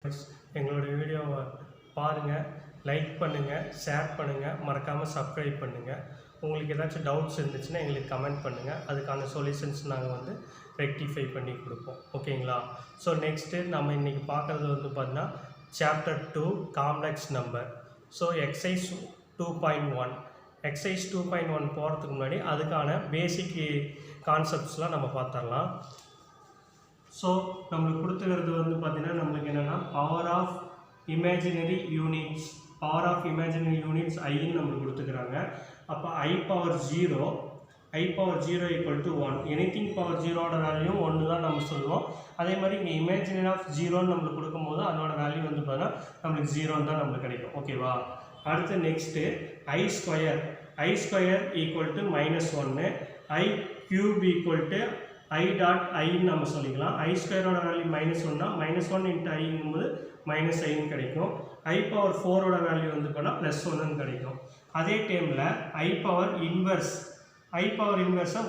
எங்களுடைய வீடியோவை பாருங்கள், லைக் பண்ணுங்கள், ஷேர் பண்ணுங்கள், மறக்காமல் சப்ஸ்கிரைப் பண்ணுங்கள். உங்களுக்கு ஏதாச்சும் டவுட்ஸ் இருந்துச்சுன்னா எங்களுக்கு கமெண்ட் பண்ணுங்கள். அதுக்கான சொல்யூஷன்ஸ் நாங்கள் ரெக்டிஃபை பண்ணி கொடுப்போம். ஓகேங்களா? ஸோ நெக்ஸ்ட்டு நம்ம இன்றைக்கி பார்க்குறது பார்த்தீங்கன்னா chapter 2 complex number. So exercise 2.1 exercise 2.1 போகிறதுக்கு முன்னாடி அதுக்கான பேசிக் கான்செப்ட்ஸ்லாம் நம்ம பார்த்துடலாம். ஸோ நம்மளுக்கு கொடுத்துக்கிறது பார்த்தீங்கன்னா நம்மளுக்கு என்னென்னா பவர் ஆஃப் இமேஜினரி யூனிட்ஸ் ஐன்னு நம்மளுக்கு கொடுத்துக்கிறாங்க. அப்போ I power 0 equal to 1. Anything power 0ஓட வேல்யூ 1 தான் நம்ம சொல்லுவோம். அதே மாதிரி இங்கே இமேஜினரி ஆஃப் 0ன்னு நம்மளுக்கு கொடுக்கும்போது அதோட வேல்யூ பார்த்தீங்கன்னா நம்மளுக்கு 0 தான் நம்மளுக்கு கிடைக்கும். ஓகேவா? அடுத்து next I square equal to -1, I cube equal to I dot ஐன்னு நம்ம சொல்லிக்கலாம். I ஸ்கொயரோட வேல்யூ -1னா -1 இன்ட்டு ஐங்கும்போது -iன்னு கிடைக்கும். I பவர் 4ஓட வேல்யூ பார்த்தா +1ன்னு கிடைக்கும். அதே டைமில் I பவர் இன்வர்ஸை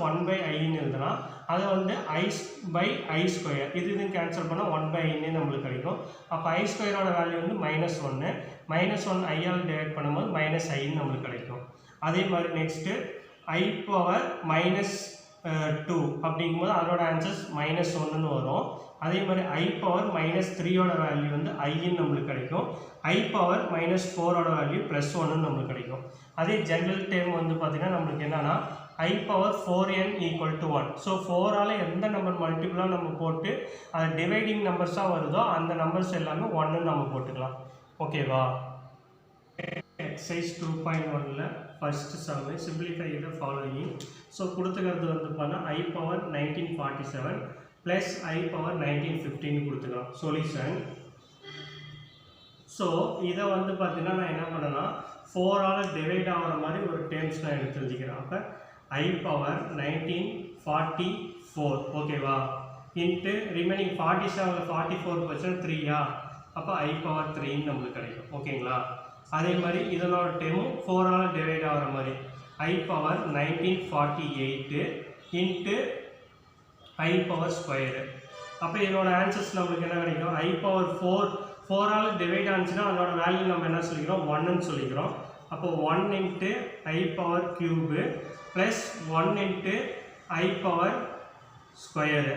1/iன்னு எழுதலாம். அதை I ஸ்கொயர் இது கேன்சல் பண்ணால் 1/iன்னு நம்மளுக்கு கிடைக்கும். அப்போ I ஸ்கொயரோட வேல்யூ -1 -1 ஐயால் டிவைட் பண்ணும்போது -iன்னு நம்மளுக்கு கிடைக்கும். அதே மாதிரி நெக்ஸ்ட்டு I பவர் -2 அப்படிங்கும்போது அதோட ஆன்சர்ஸ் -1ன்னு வரும். அதே மாதிரி I பவர் -3ஓட வேல்யூ iன்னு நம்மளுக்கு கிடைக்கும். I பவர் -4ஓட வேல்யூ +1ன்னு நம்மளுக்கு கிடைக்கும். அதே ஜென்ரல் டேர்ம் பார்த்தீங்கன்னா நம்மளுக்கு என்னன்னா I power 4n equal to 1. So 4ஆல் எந்த நம்பர் மல்டிபிளாக நம்ம போட்டு அது டிவைடிங் நம்பர்ஸாக வருதோ அந்த நம்பர்ஸ் எல்லாமே 1ன்னு நம்ம போட்டுக்கலாம். ஓகேவா? எக்ஸைஸ் 2.1ல் first sum simplify the following. So கொடுத்துக்கிறது பார்த்தா I power 1947 plus I power 1915 கொடுத்துக்கலாம் சொல்யூஷன். ஸோ இதை பார்த்தீங்கன்னா நான் என்ன பண்ணேன்னா 4ஆல் டிவைட் ஆகிற மாதிரி ஒரு டேர்ம்ஸ் நான் எடுத்து எழுதிக்கிறேன். அப்போ I பவர் 1944 ஓகேவா இன்ட்டு ரிமைனிங் 47 44% 3யா அப்போ I பவர் 3ன்னு நம்மளுக்கு கிடைக்கும். ஓகேங்களா? அதே மாதிரி இதனோட டேர்மும் 4ஆல் டிவைட் ஆகிற மாதிரி I power 1948 into I power square. அப்போ இதனோட ஆன்சர்ஸ் நம்மளுக்கு என்ன கிடைக்கும்? I பவர் 4ஆல் டிவைட் ஆனிச்சுன்னா அதனோட வேல்யூ நம்ம என்ன சொல்லிக்கிறோம்? 1ன்னு சொல்லிக்கிறோம். அப்போ 1 into I power cube plus 1 into I power square.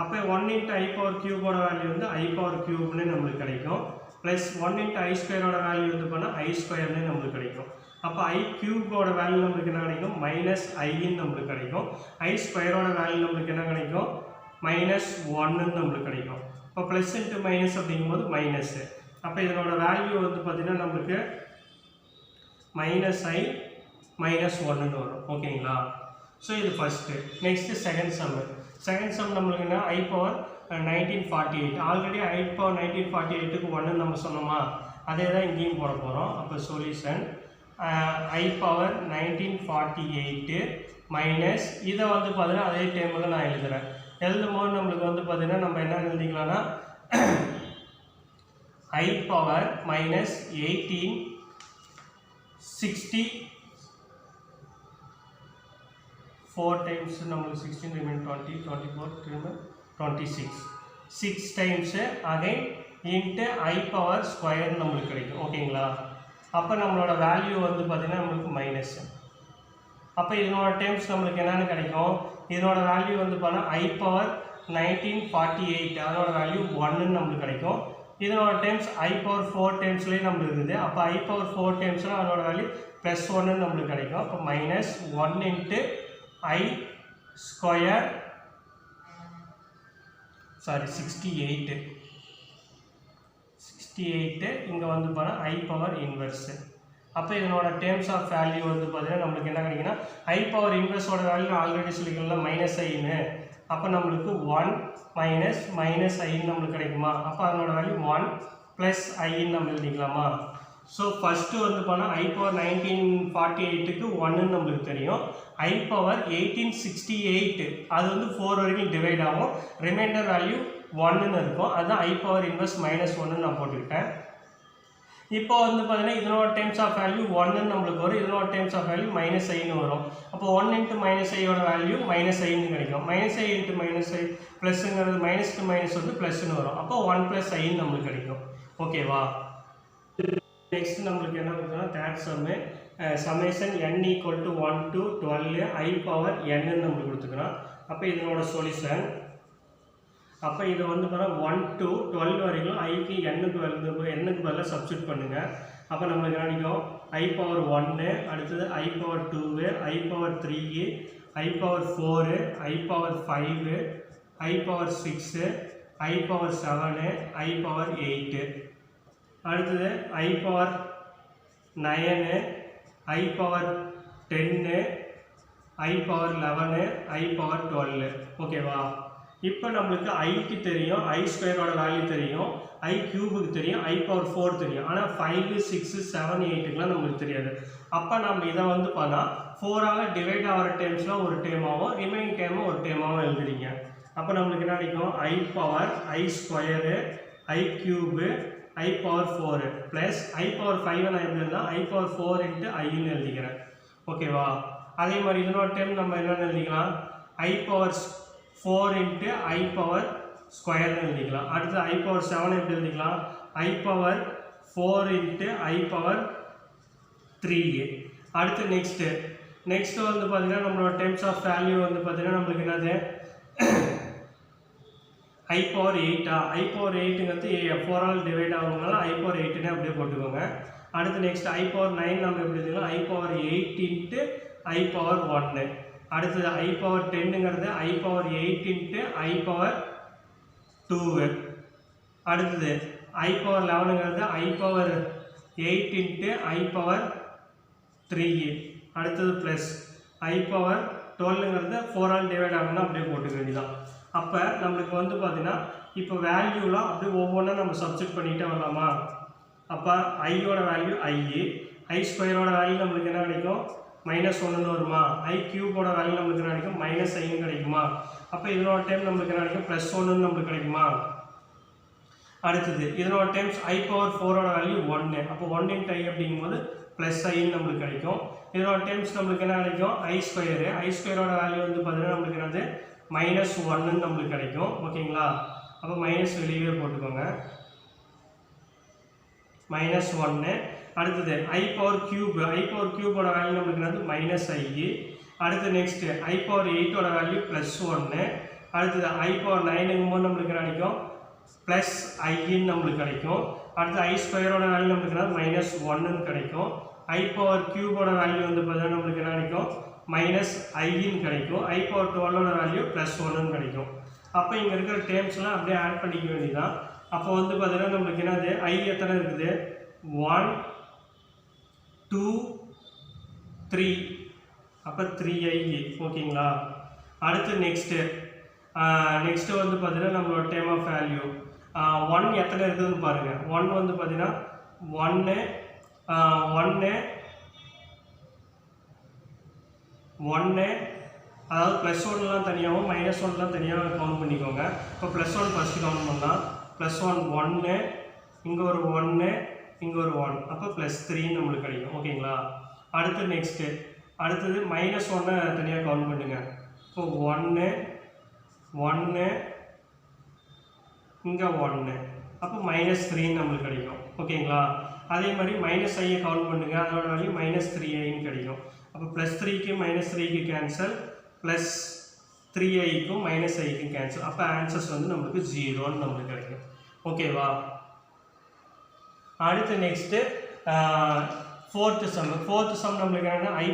அப்போ 1 இன்ட்டு I பவர் க்யூபோட வேல்யூ I பவர் க்யூப்னு நம்மளுக்கு கிடைக்கும். ப்ளஸ் 1 இன்ட்டு I ஸ்கொயரோட வேல்யூ பண்ணால் I ஸ்கொயர்னு நம்மளுக்கு கிடைக்கும். அப்போ I க்யூபோட வேல்யூ நம்மளுக்கு என்ன கிடைக்கும்? -iன்னு நம்மளுக்கு கிடைக்கும். I ஸ்கொயரோட வேல்யூ நம்மளுக்கு என்ன கிடைக்கும்? -1ன்னு நம்மளுக்கு கிடைக்கும். இப்போ ப்ளஸ் இன்ட்டு மைனஸ் அப்படிங்கும்போது மைனஸு. அப்போ இதனோட வேல்யூ பார்த்தீங்கன்னா நம்மளுக்கு -i -1ன்னு வரும். ஓகேங்களா? ஸோ இது ஃபஸ்ட்டு. நெக்ஸ்ட்டு செகண்ட் சம் நம்மளுக்கு என்ன? I power 1948 already I power 1948க்கு 1ன்னு நம்ம சொன்னோமா? அதே தான் இங்கேயும் போட போகிறோம். அப்போ சொல்யூஷன் I பவர் 1948 மைனஸ் இதை பார்த்தீங்கன்னா அதே டைமில் நான் எழுதும் போது நம்மளுக்கு பார்த்தீங்கன்னா நம்ம என்ன எழுதிக்கலாம்னா I பவர் -1860 4 டைம்ஸ் நம்மளுக்கு 16 remain 20 24 26 6 times again into I power ஸ்கொயர்னு நம்மளுக்கு கிடைக்கும். ஓகேங்களா? அப்போ நம்மளோட வேல்யூ பார்த்தீங்கன்னா நம்மளுக்கு மைனஸ்ஸு. அப்போ இதனோட டைம்ஸ் நம்மளுக்கு என்னென்னு கிடைக்கும்? இதனோட வேல்யூ பார்த்தா I பவர் 1948 அதோட வேல்யூ 1ன்னு நம்மளுக்கு கிடைக்கும். இதனோட டைம்ஸ் I பவர் 4 டைம்ஸ்லேயே நம்மளுக்கு இருக்குது. அப்போ I பவர் 4 டைம்ஸ்னால் அதோட வேல்யூ +1ன்னு நம்மளுக்கு கிடைக்கும். அப்போ -1 இன்ட்டு I ஸ்கொயர் 68 இங்கே பார்த்தா I பவர் இன்வெர்ஸு. அப்போ இதனோட டேர்ம்ஸ் ஆஃப் வேல்யூ பார்த்தீங்கன்னா நம்மளுக்கு என்ன கிடைக்குன்னா I பவர் இன்வெர்ஸோட வேல்யூ ஆல்ரெடி சொல்லிக்கலாம் -iன்னு. அப்போ நம்மளுக்கு 1 -iன்னு நம்மளுக்கு கிடைக்குமா? அப்போ அதனோட வேல்யூ 1 + iன்னு நம்ம எழுதிக்கலாமா? ஸோ ஃபஸ்ட்டு பார்த்தா I பவர் 1948க்கு 1ன்னு நம்மளுக்கு தெரியும். I பவர் 1868 அது 4 வரைக்கும் டிவைட் ஆகும். ரிமைண்டர் வேல்யூ 1ன்னு இருக்கும். அதுதான் I பவர் இன்வெர்ஸ் -1ன்னு நான் போட்டுக்கிட்டேன். இப்போ வந்து பார்த்தீங்கன்னா இதனோட டைம்ஸ் ஆஃப் வேல்யூ 1 நம்மளுக்கு வரும், இதனோட டைம்ஸ் ஆஃப் வேல்யூ மைனஸ் ஐன்னு வரும். அப்போ 1 இன்ட்டு மைனஸ் ஐயோட வேல்யூ மைனஸ் ஐன்னு கிடைக்கும். Minus I into minus I ப்ளஸ்ங்கிறது மைனஸ் டு மைனஸ் வந்து ப்ளஸ்ன்னு வரும். அப்போ 1 ப்ளஸ் ஐன்னு நம்மளுக்கு கிடைக்கும். ஓகேவா? நெக்ஸ்ட் நம்மளுக்கு என்ன கொடுத்தோம்னா third sum summation n equal to 1 to 12 i power n நம்மளுக்கு கொடுத்துக்கிறோம். அப்போ இதனோட சொல்யூஷன் அப்போ இதை வந்து பார்த்தா 1 to 12 வரைக்கும் ஐக்கு n பதிலாக சப்ஸ்டியூட் பண்ணுங்கள். அப்போ நம்மளுக்கு கிடைக்கும் i பவர் 1, அடுத்தது i power 2, i power 3, i power 4, i power 5, i power 6, i power 7, i power 8, அடுத்தது i power 9, i power 10, i power 11, i power 12. ஓகேவா? இப்போ நம்மளுக்கு ஐக்கு தெரியும், ஐ ஸ்கொயரோட வேல்யூ தெரியும், ஐ கியூபுக்கு தெரியும், ஐ பவர் 4 தெரியும். ஆனால் 5, 6, 7, 8க்குலாம் நம்மளுக்கு தெரியாது. அப்போ நம்ம இதை வந்து பார்த்தா 4ஆல் டிவைட் ஆகிற டைம்ஸில் ஒரு டைமாகவும் ரிமைனிங் டைமும் ஒரு டைமாகவும் எழுதுறீங்க. அப்போ நம்மளுக்கு என்ன கிடைக்கும்? ஐ power I square I cube I power 4 plus I power 5 நான் எப்படி இருந்தால் ஐ பவர் 4 இன்ட்டு ஐன்னு எழுதிக்கிறேன். ஓகேவா? அதே மாதிரி இதனோட டைம் நம்ம என்னென்னு எழுதிக்கலாம்? I power 4 into I power ஸ்கொயர்னு எழுதிக்கலாம். அடுத்து ஐ பவர் 7 எப்படி எழுதிக்கலாம்? I power 4 into I power 3. அடுத்து நெக்ஸ்ட்டு வந்து பார்த்தீங்கன்னா நம்மளோட டைம்ஸ் ஆஃப் வேல்யூ வந்து பார்த்தீங்கன்னா நம்மளுக்கு என்னது ஐ பவர் 8. ஐ பவர் 8ங்கிறது 4ஆல் டிவைட் ஆகுறதுனால ஐ பவர் 8ன்னு அப்படியே போட்டுக்கோங்க. அடுத்து நெக்ஸ்ட் ஐ பவர் 9 நம்ம எப்படி எழுதிக்கலாம்? I power 8 into I power 1. அடுத்தது ஐ பவர் 10ங்கிறது I power 8 into I power 2. அடுத்தது ஐ பவர் 11ங்கிறது I power 8 into I power 3. அடுத்தது ப்ளஸ் ஐ பவர் 12ங்கிறது 4ஆல் டிவைட் ஆகணும்னா அப்படியே போட்டுக்க வேண்டியதான். அப்போ நம்மளுக்கு வந்து பார்த்தீங்கன்னா இப்போ வேல்யூலாம் அப்படியே ஒவ்வொன்றா நம்ம சப்ஸ்டிட் பண்ணிகிட்டே வரலாமா? அப்போ ஐயோட வேல்யூ ஐ ஸ்கொயரோட வேல்யூ நம்மளுக்கு என்ன கிடைக்கும்? -1ன்னு வருமா? ஐ கியூபோட வேல்யூ நம்மளுக்கு என்ன கிடைக்கும்? -5ன்னு கிடைக்குமா? அப்போ இதனோட டைம் நம்மளுக்கு என்ன கிடைக்கும்? +1ன்னு நம்மளுக்கு கிடைக்குமா? அடுத்தது இதனோட டைம்ஸ் ஐ பவர் 4ஓட வேல்யூ 1. அப்போ 1 இன்ட்டு ஐ அப்படிங்கும்போது +iன்னு நம்மளுக்கு கிடைக்கும். இதனோட டைம்ஸ் நம்மளுக்கு என்ன கிடைக்கும்? ஐ ஸ்கொயரோட வேல்யூ வந்து பார்த்தீங்கன்னா நம்மளுக்கு என்னது -1ன்னு நம்மளுக்கு கிடைக்கும். ஓகேங்களா? அப்போ மைனஸ் வெளியவே போட்டுக்கோங்க. -1. அடுத்தது ஐ பவர் கியூபோட வேல்யூ நம்மளுக்கு என்னது -i. அடுத்து நெக்ஸ்ட் ஐ பவர் 8ஓட வேல்யூ +1. அடுத்தது ஐ பவர் 9ங்கும்போது நம்மளுக்கு என்ன கிடைக்கும்? +iன்னு நம்மளுக்கு கிடைக்கும். அடுத்து ஐ ஸ்கொயரோட வேல்யூ நம்மளுக்கு என்னது -1ன்னு கிடைக்கும். ஐ பவர் கியூபோட வேல்யூ வந்து பார்த்தீங்கன்னா நம்மளுக்கு என்ன கிடைக்கும்? -iன்னு கிடைக்கும். ஐ பவர் 12ஓட வேல்யூ +1ன்னு கிடைக்கும். அப்போ இங்கே இருக்கிற டேர்ம்ஸ்லாம் அப்படியே ஆட் பண்ணிக்க வேண்டியதான். அப்போ வந்து பார்த்தீங்கன்னா நம்மளுக்கு என்னது ஐ எத்தனை இருக்குது? 1 2 3. அப்போ 3i. ஓகேங்களா? அடுத்து நெக்ஸ்ட்டு வந்து பார்த்தீங்கன்னா நம்மளோட டைம் ஆஃப் வேல்யூ 1 எத்தனை இருக்குதுன்னு பாருங்கள். 1 வந்து பார்த்தீங்கன்னா 1 அதாவது +1லாம் தனியாகவும் -1லாம் தனியாக கவுண்ட் பண்ணிக்கோங்க. இப்போ +1 ஃபஸ்ட்டு கவுண்ட் பண்ணலாம். +1 1, இங்கே ஒரு 1, இங்கே ஒரு 1. அப்போ +3 நம்மளுக்கு கிடைக்கும். ஓகேங்களா? அடுத்தது -1 தனியாக கவுண்ட் பண்ணுங்க. இப்போ 1 இங்கே 1. அப்போ -3 நம்மளுக்கு கிடைக்கும். ஓகேங்களா? அதே மாதிரி -i கவுண்ட் பண்ணுங்க. அதோட வேல்யூ -3iன்னு கிடைக்கும். அப்போ +3க்கு -3க்கு கேன்சல், +3iக்கும் -iக்கும் கேன்சல். அப்போ ஆன்சர்ஸ் வந்து நம்மளுக்கு 0ன்னு நம்மளுக்கு கிடைக்கும். ஓகேவா? அடுத்து நெக்ஸ்ட்டு ஃபோர்த்து சம் நம்மளுக்கு என்னென்னா ஐ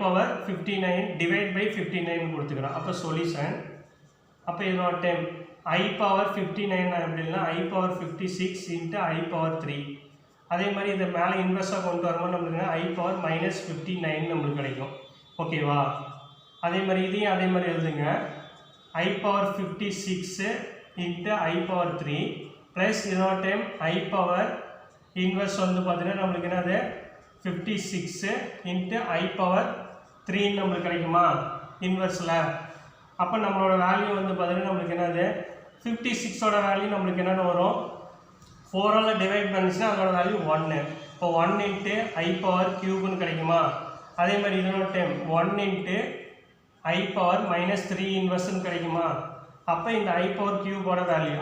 பவர் 59 டிவைட் பை 59 கொடுத்துக்கிறோம். அப்போ சொல்யூஷன் அப்போ இதனோட டைம் ஐ பவர் 59 அப்படின்னா ஐ பவர் 56 இன்ட்டு ஐ பவர் 3. அதே மாதிரி இதை மேலே இன்வெர்ஸாக கொண்டு வரும்போது நம்மளுக்கு ஐ பவர் -59 நம்மளுக்கு கிடைக்கும். ஓகேவா? அதே மாதிரி இதையும் அதே மாதிரி எழுதுங்க. ஐ power 56 into I power 3 plus இதனோட டைம் ஐ பவர் இன்வெர்ஸ் வந்து பார்த்தீங்கன்னா நம்மளுக்கு என்னது 56 இன்ட்டு ஐ பவர் 3 நம்மளுக்கு கிடைக்குமா இன்வெர்ஸில்? அப்போ நம்மளோட வேல்யூ வந்து பார்த்தீங்கன்னா நம்மளுக்கு என்னது 56ஓட வேல்யூ நம்மளுக்கு என்னென்ன வரும்? 4ஆல் டிவைட் பண்ணிச்சுன்னா அதோட வேல்யூ 1. இப்போ 1 இன்ட்டு ஐ பவர் கியூப்னு கிடைக்குமா? அதே மாதிரி இதனோட டைம் 1 இன்ட்டு ஐ பவர் -3 இன்வெர்ஸ்னு கிடைக்குமா? அப்போ இந்த ஐ பவர் கியூபோட வேல்யூ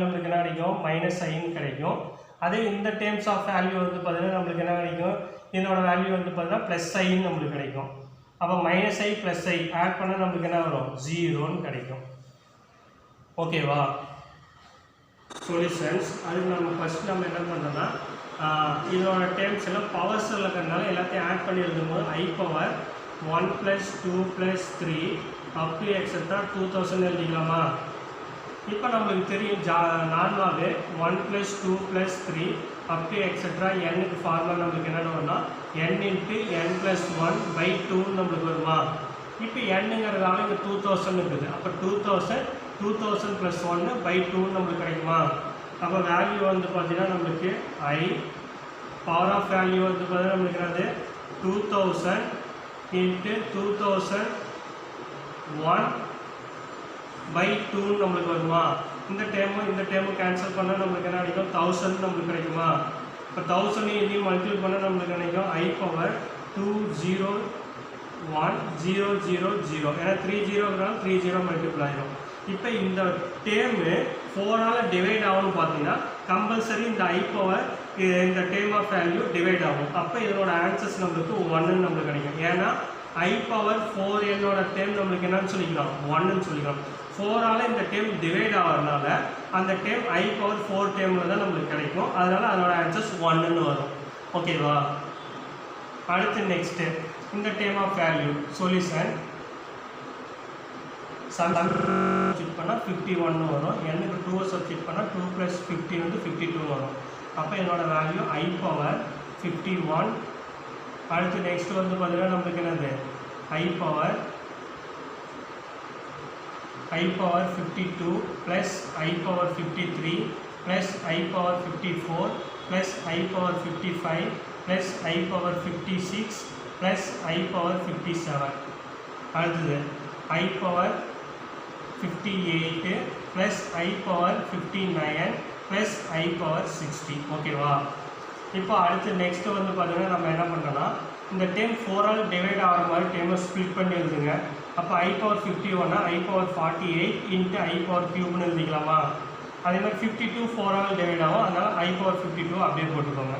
நம்மளுக்கு என்ன கிடைக்கும்? -iன்னு கிடைக்கும். அதே இந்த டேர்ம்ஸ் ஆஃப் வேல்யூ வந்து பார்த்தீங்கன்னா நம்மளுக்கு என்ன கிடைக்கும்? இதனோட வேல்யூ வந்து பார்த்தீங்கன்னா +iன்னு நம்மளுக்கு கிடைக்கும். அப்போ -i +i ஆட் பண்ணால் நம்மளுக்கு என்ன வரும்? 0ன்னு கிடைக்கும். ஓகேவா? சொல்யூஷன்ஸ் அதுக்கு நம்ம ஃபஸ்ட் நம்ம என்ன பண்ணுறோம்னா இதோட டேர்ம்ஸ் எல்லாம் பவர்ஸில் இருக்கிறதுனால எல்லாத்தையும் ஆட் பண்ணி எழுதும்போது ஐ பவர் 1 + 2 + 3 அப் டு எக்ஸெட்ரா 2000 எழுதிக்கலாமா? இப்போ நம்மளுக்கு தெரியும் நார்மலாகவே 1 + 2 + 3 up to etcetera n formula நம்மளுக்கு என்ன வரும்னா n × n + 1/2 நம்மளுக்கு வருமா? இப்போ nங்கிறதால இங்கே 2000 இருக்குது. அப்போ 2000 + 1/2 நம்மளுக்கு கிடைக்குமா? அப்போ வேல்யூ வந்து பார்த்தீங்கன்னா நம்மளுக்கு ஐ பவர் ஆஃப் வேல்யூ வந்து பார்த்தீங்கன்னா நம்மளுக்கு என்னது 2000 × 2001/2 நம்மளுக்கு வருமா? இந்த டேர்மும் கேன்சல் பண்ணால் நம்மளுக்கு என்ன கிடைக்கும்? 1000 நம்மளுக்கு கிடைக்குமா? இப்போ 1000 இதையும் மல்டிபிள் பண்ணால் நம்மளுக்கு கிடைக்கும் ஐ பவர் 201,000 ஏன்னா 30 30 மல்டிபிள் ஆகிடும். இப்போ இந்த டேர்மு 4ஆல் டிவைட் ஆகும்னு பார்த்தீங்கன்னா கம்பல்சரி இந்த ஐ பவர் இந்த டேர்ம் ஆஃப் வேல்யூ டிவைட் ஆகும். அப்போ இதனோட ஆன்சர்ஸ் நம்மளுக்கு 1ன்னு நம்மளுக்கு கிடைக்கும். ஏன்னா ஐ பவர் 4nோட டேர்ம் நம்மளுக்கு என்னன்னு சொல்லிக்கலாம்? 1ன்னு சொல்லிக்கலாம். 4ஆல் இந்த டேர்ம் டிவைட் ஆகிறதுனால அந்த டேர்ம் ஐ பவர் 4 டேர்மில் தான் நம்மளுக்கு கிடைக்கும். அதனால் அதனோட ஆன்சர்ஸ் 1ன்னு வரும். ஓகேவா? அடுத்து நெக்ஸ்ட்டு இந்த term of value solution substitute பண்ணால் 51 வரும். n-க்கு 2 சப்ஸ்டிட் பண்ணால் 2 + 50 வந்து 52 வரும். அப்போ என்னோட வேல்யூ ஐ பவர் 51. அடுத்து நெக்ஸ்ட் வந்து பார்த்தீங்கன்னா நம்மளுக்கு என்னது I power 52 + I power 53 + I power 54 + I power 55 + I power 56 + I power 57. அடுத்தது I power 58 + I power 59 + I power 60. ஓகேவா? இப்போ அடுத்து நெக்ஸ்ட்டு வந்து பார்த்தீங்கன்னா நம்ம என்ன பண்ணுறோன்னா இந்த டேர்ம் 4ஆல் டிவைட் ஆகிற மாதிரி டேர்மை ஸ்ப்ளிட் பண்ணி எழுதுங்க. அப்போ I power 51 I power 48 × I power கியூப்னு எழுதிக்கலாமா? அதே மாதிரி 52 4ஆல் டிவைட் ஆகும். அதனால் ஐ பவர் 52 அப்படியே போட்டுக்கோங்க.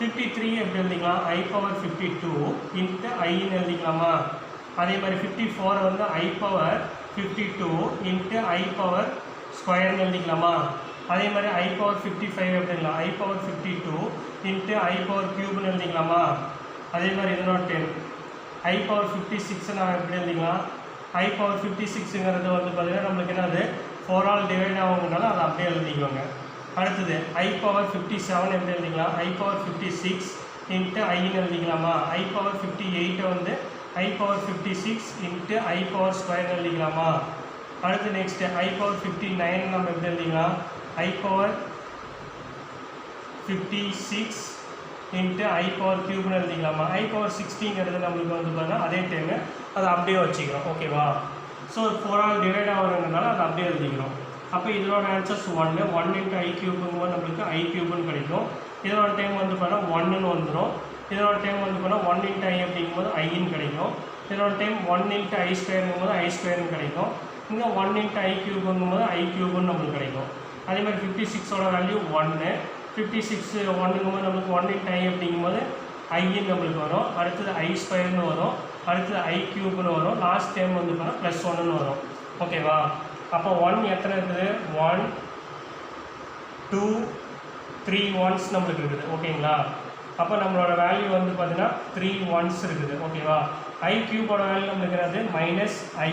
53 எப்படி எழுதிக்கலாம்? I power 52 × ஐன்னு எழுதிக்கலாமா? அதே மாதிரி 54 வந்து ஐ பவர் 52 × ஐ பவர் ஸ்கொயர்னு எழுதிக்கலாமா? அதே மாதிரி ஐ பவர் 55 எப்படிங்களா? ஐ பவர் 52 × ஐ பவர் கியூப்னு எழுதிக்கலாமா? அதே மாதிரி இதனோட டேர்ம் ஐ பவர் 56 நான் எப்படி எழுதிக்கலாம்? ஐ பவர் 56ங்கிறது வந்து பார்த்தீங்கன்னா நம்மளுக்கு என்னது 4ஆல் டிவைட் ஆகுங்கனால அதை அப்படியே எழுதிக்குவாங்க. அடுத்தது ஐ பவர் 57 எப்படி எழுதிக்கலாம்? I power 56 × ஐன்னு எழுதிக்கலாமா? ஐ பவர் 58 வந்து ஐ பவர் 56 × ஐ பவர் ஸ்கொயர்னு எழுதிக்கலாமா? அடுத்து நெக்ஸ்ட்டு ஐ பவர் 59 நம்ம எப்படி எழுதிக்கலாம்? ஐ பவர் 56 × ஐ பவர் கியூப்னு எழுதிக்கலாமா? ஐ பவர் 60ங்கிறது நம்மளுக்கு வந்து பார்த்தீங்கன்னா அதே டைமு அதை அப்படியே வச்சுக்கிறோம். ஓகேவா? ஸோ 4ஆல் டிவைட் ஆகிறதுனால அதை அப்படியே எழுதிக்கிறோம். அப்போ இதோட ஆன்சர்ஸ் 1 × ஐ கியூபுங்கும்போது நம்மளுக்கு ஐ கியூப்னு கிடைக்கும். இதோட டைம் வந்து பார்த்தீங்கன்னா 1ன்னு வந்துடும். இதோட டைம் வந்து பார்த்தீங்கன்னா 1 × ஐ அப்படிங்கும்போது ஐன்னு கிடைக்கும். இதோட டைம் 1 × ஐ ஸ்கொயருங்கும்போது ஐ ஸ்கொயர்னு கிடைக்கும். இங்கே 1 × ஐ கியூபுங்கும்போது ஐ கியூப்னு நம்மளுக்கு கிடைக்கும். அதே மாதிரி 56ஓட வேல்யூ 1. 56 1ங்கும்போது நம்மளுக்கு 1 × ஐ அப்படிங்கும்போது ஐன்னு நம்மளுக்கு வரும். அடுத்தது ஐ ஸ்கொயர்னு வரும். அடுத்தது ஐ கியூப்னு வரும். லாஸ்ட் டைம் வந்து பார்த்தீங்கன்னா +1ன்னு வரும். ஓகேவா? அப்போ 1 எத்தனை இருக்குது? 1 2 3 1s நம்மளுக்கு இருக்குது. ஓகேங்களா? அப்போ நம்மளோட வேல்யூ வந்து பார்த்தீங்கன்னா 3 1s இருக்குது. ஓகேவா? ஐ கியூபோட வேல்யூ நம்மளுக்கு என்னது -i.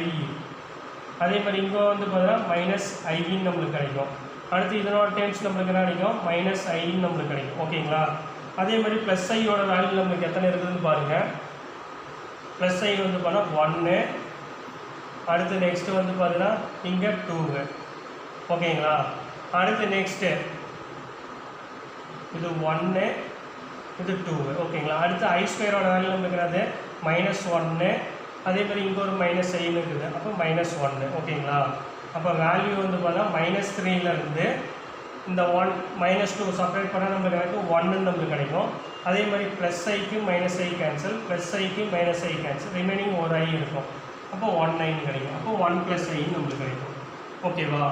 அதே மாதிரி இங்கே வந்து பார்த்தீங்கன்னா -iன்னு நம்மளுக்கு கிடைக்கும். அடுத்து இதனோட டைம்ஸ் நம்மளுக்கு என்ன கிடைக்கும்? -iன்னு நம்மளுக்கு கிடைக்கும். ஓகேங்களா? அதே மாதிரி +iயோட வேல்யூ நம்மளுக்கு எத்தனை இருக்குதுன்னு பாருங்கள். +i வந்து பார்த்தா 1. அடுத்து நெக்ஸ்ட்டு வந்து பார்த்தீங்கன்னா இங்கே 2. ஓகேங்களா? அடுத்து நெக்ஸ்ட்டு இது 1 இது 2. ஓகேங்களா? அடுத்து ஐ ஸ்கொயரோட வேல்யூ நம்மளுக்கு என்னது -1. அதே மாதிரி இங்கே ஒரு -iன்னு இருக்குது. அப்போ -1. ஓகேங்களா? அப்போ வேல்யூ வந்து பார்த்தா -3லேருந்து இந்த 1 -2 செப்பரேட் பண்ணால் நம்மளுக்கு கிடைக்கும் 1 நம்மளுக்கு கிடைக்கும். அதே மாதிரி ப்ளஸ் ஐக்கு மைனஸ் ஐ கேன்சல், ப்ளஸ் ஐக்கு மைனஸ் ஐ கேன்சல், ரிமைனிங் ஒரு ஐ இருக்கும். அப்போ 1 கிடைக்கும். அப்போ 1 + i நம்மளுக்கு கிடைக்கும். ஓகேவா?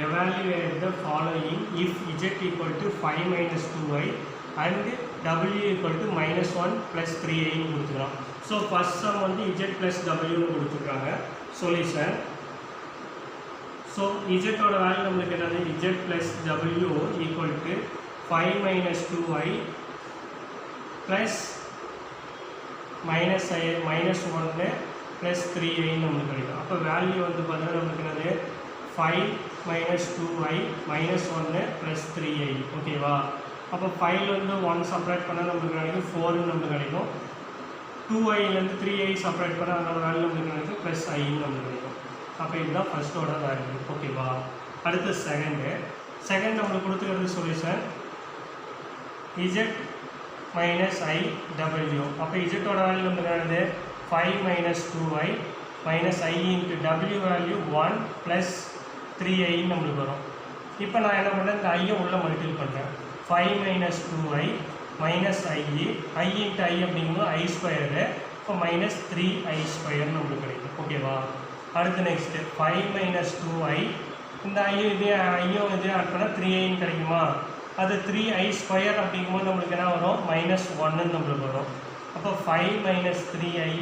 evaluate the following if z equal to 5 - 2i and w equal to -1 + 3i கொடுத்துக்கிறோம். ஸோ ஃபஸ்ட் சம் வந்து z + w கொடுத்துருக்காங்க. சொல்யூஷன். ஸோ இஜெட்டோட வேல்யூ நம்மளுக்கு என்னது? z + w equal to 5 - 2i plus -1 + 3i நம்மளுக்கு கிடைக்கும். அப்போ வேல்யூ வந்து பார்த்தீங்கன்னா நம்மளுக்கு என்னது? 5 - 2i -1 + 3i. ஓகேவா? அப்போ 5லேருந்து 1 செப்பரேட் பண்ணால் நம்மளுக்கு கிடைக்கும் 4 நம்மளுக்கு கிடைக்கும். 2iலேருந்து 3i செப்பரேட் பண்ணால் அதோட வேல்யூ நம்மளுக்கு கிடைக்கும் +i நம்மளுக்கு கிடைக்கும். அப்போ இதுதான் ஃபஸ்ட்டோட வேல்யூ. ஓகேவா? அடுத்து செகண்ட் நம்மளுக்கு கொடுத்துக்கிறது சொல்யூஷன் z - i w. அப்போ இஜெட்டோட வேல்யூ நம்மளுக்கு என்னது? 5 - 2i - i into w value 1 + 3i நம்மளுக்கு வரும். இப்போ நான் என்ன பண்ணுறேன்? இந்த ஐயை உள்ள மல்டிபிள் பண்ணுறேன். 5 - 2i i into i அப்படிங்கும்போது i², இப்போ -3i² நம்மளுக்கு கிடைக்கும். ஓகேவா? அடுத்து நெக்ஸ்ட்டு 5 - 2i இந்த ஐயும் இதே ஆட் பண்ணால் 3i கிடைக்குமா? அது 3i² அப்படிங்கும்போது நம்மளுக்கு என்ன வரும்? -1 நம்மளுக்கு வரும். அப்போ 5 - 3i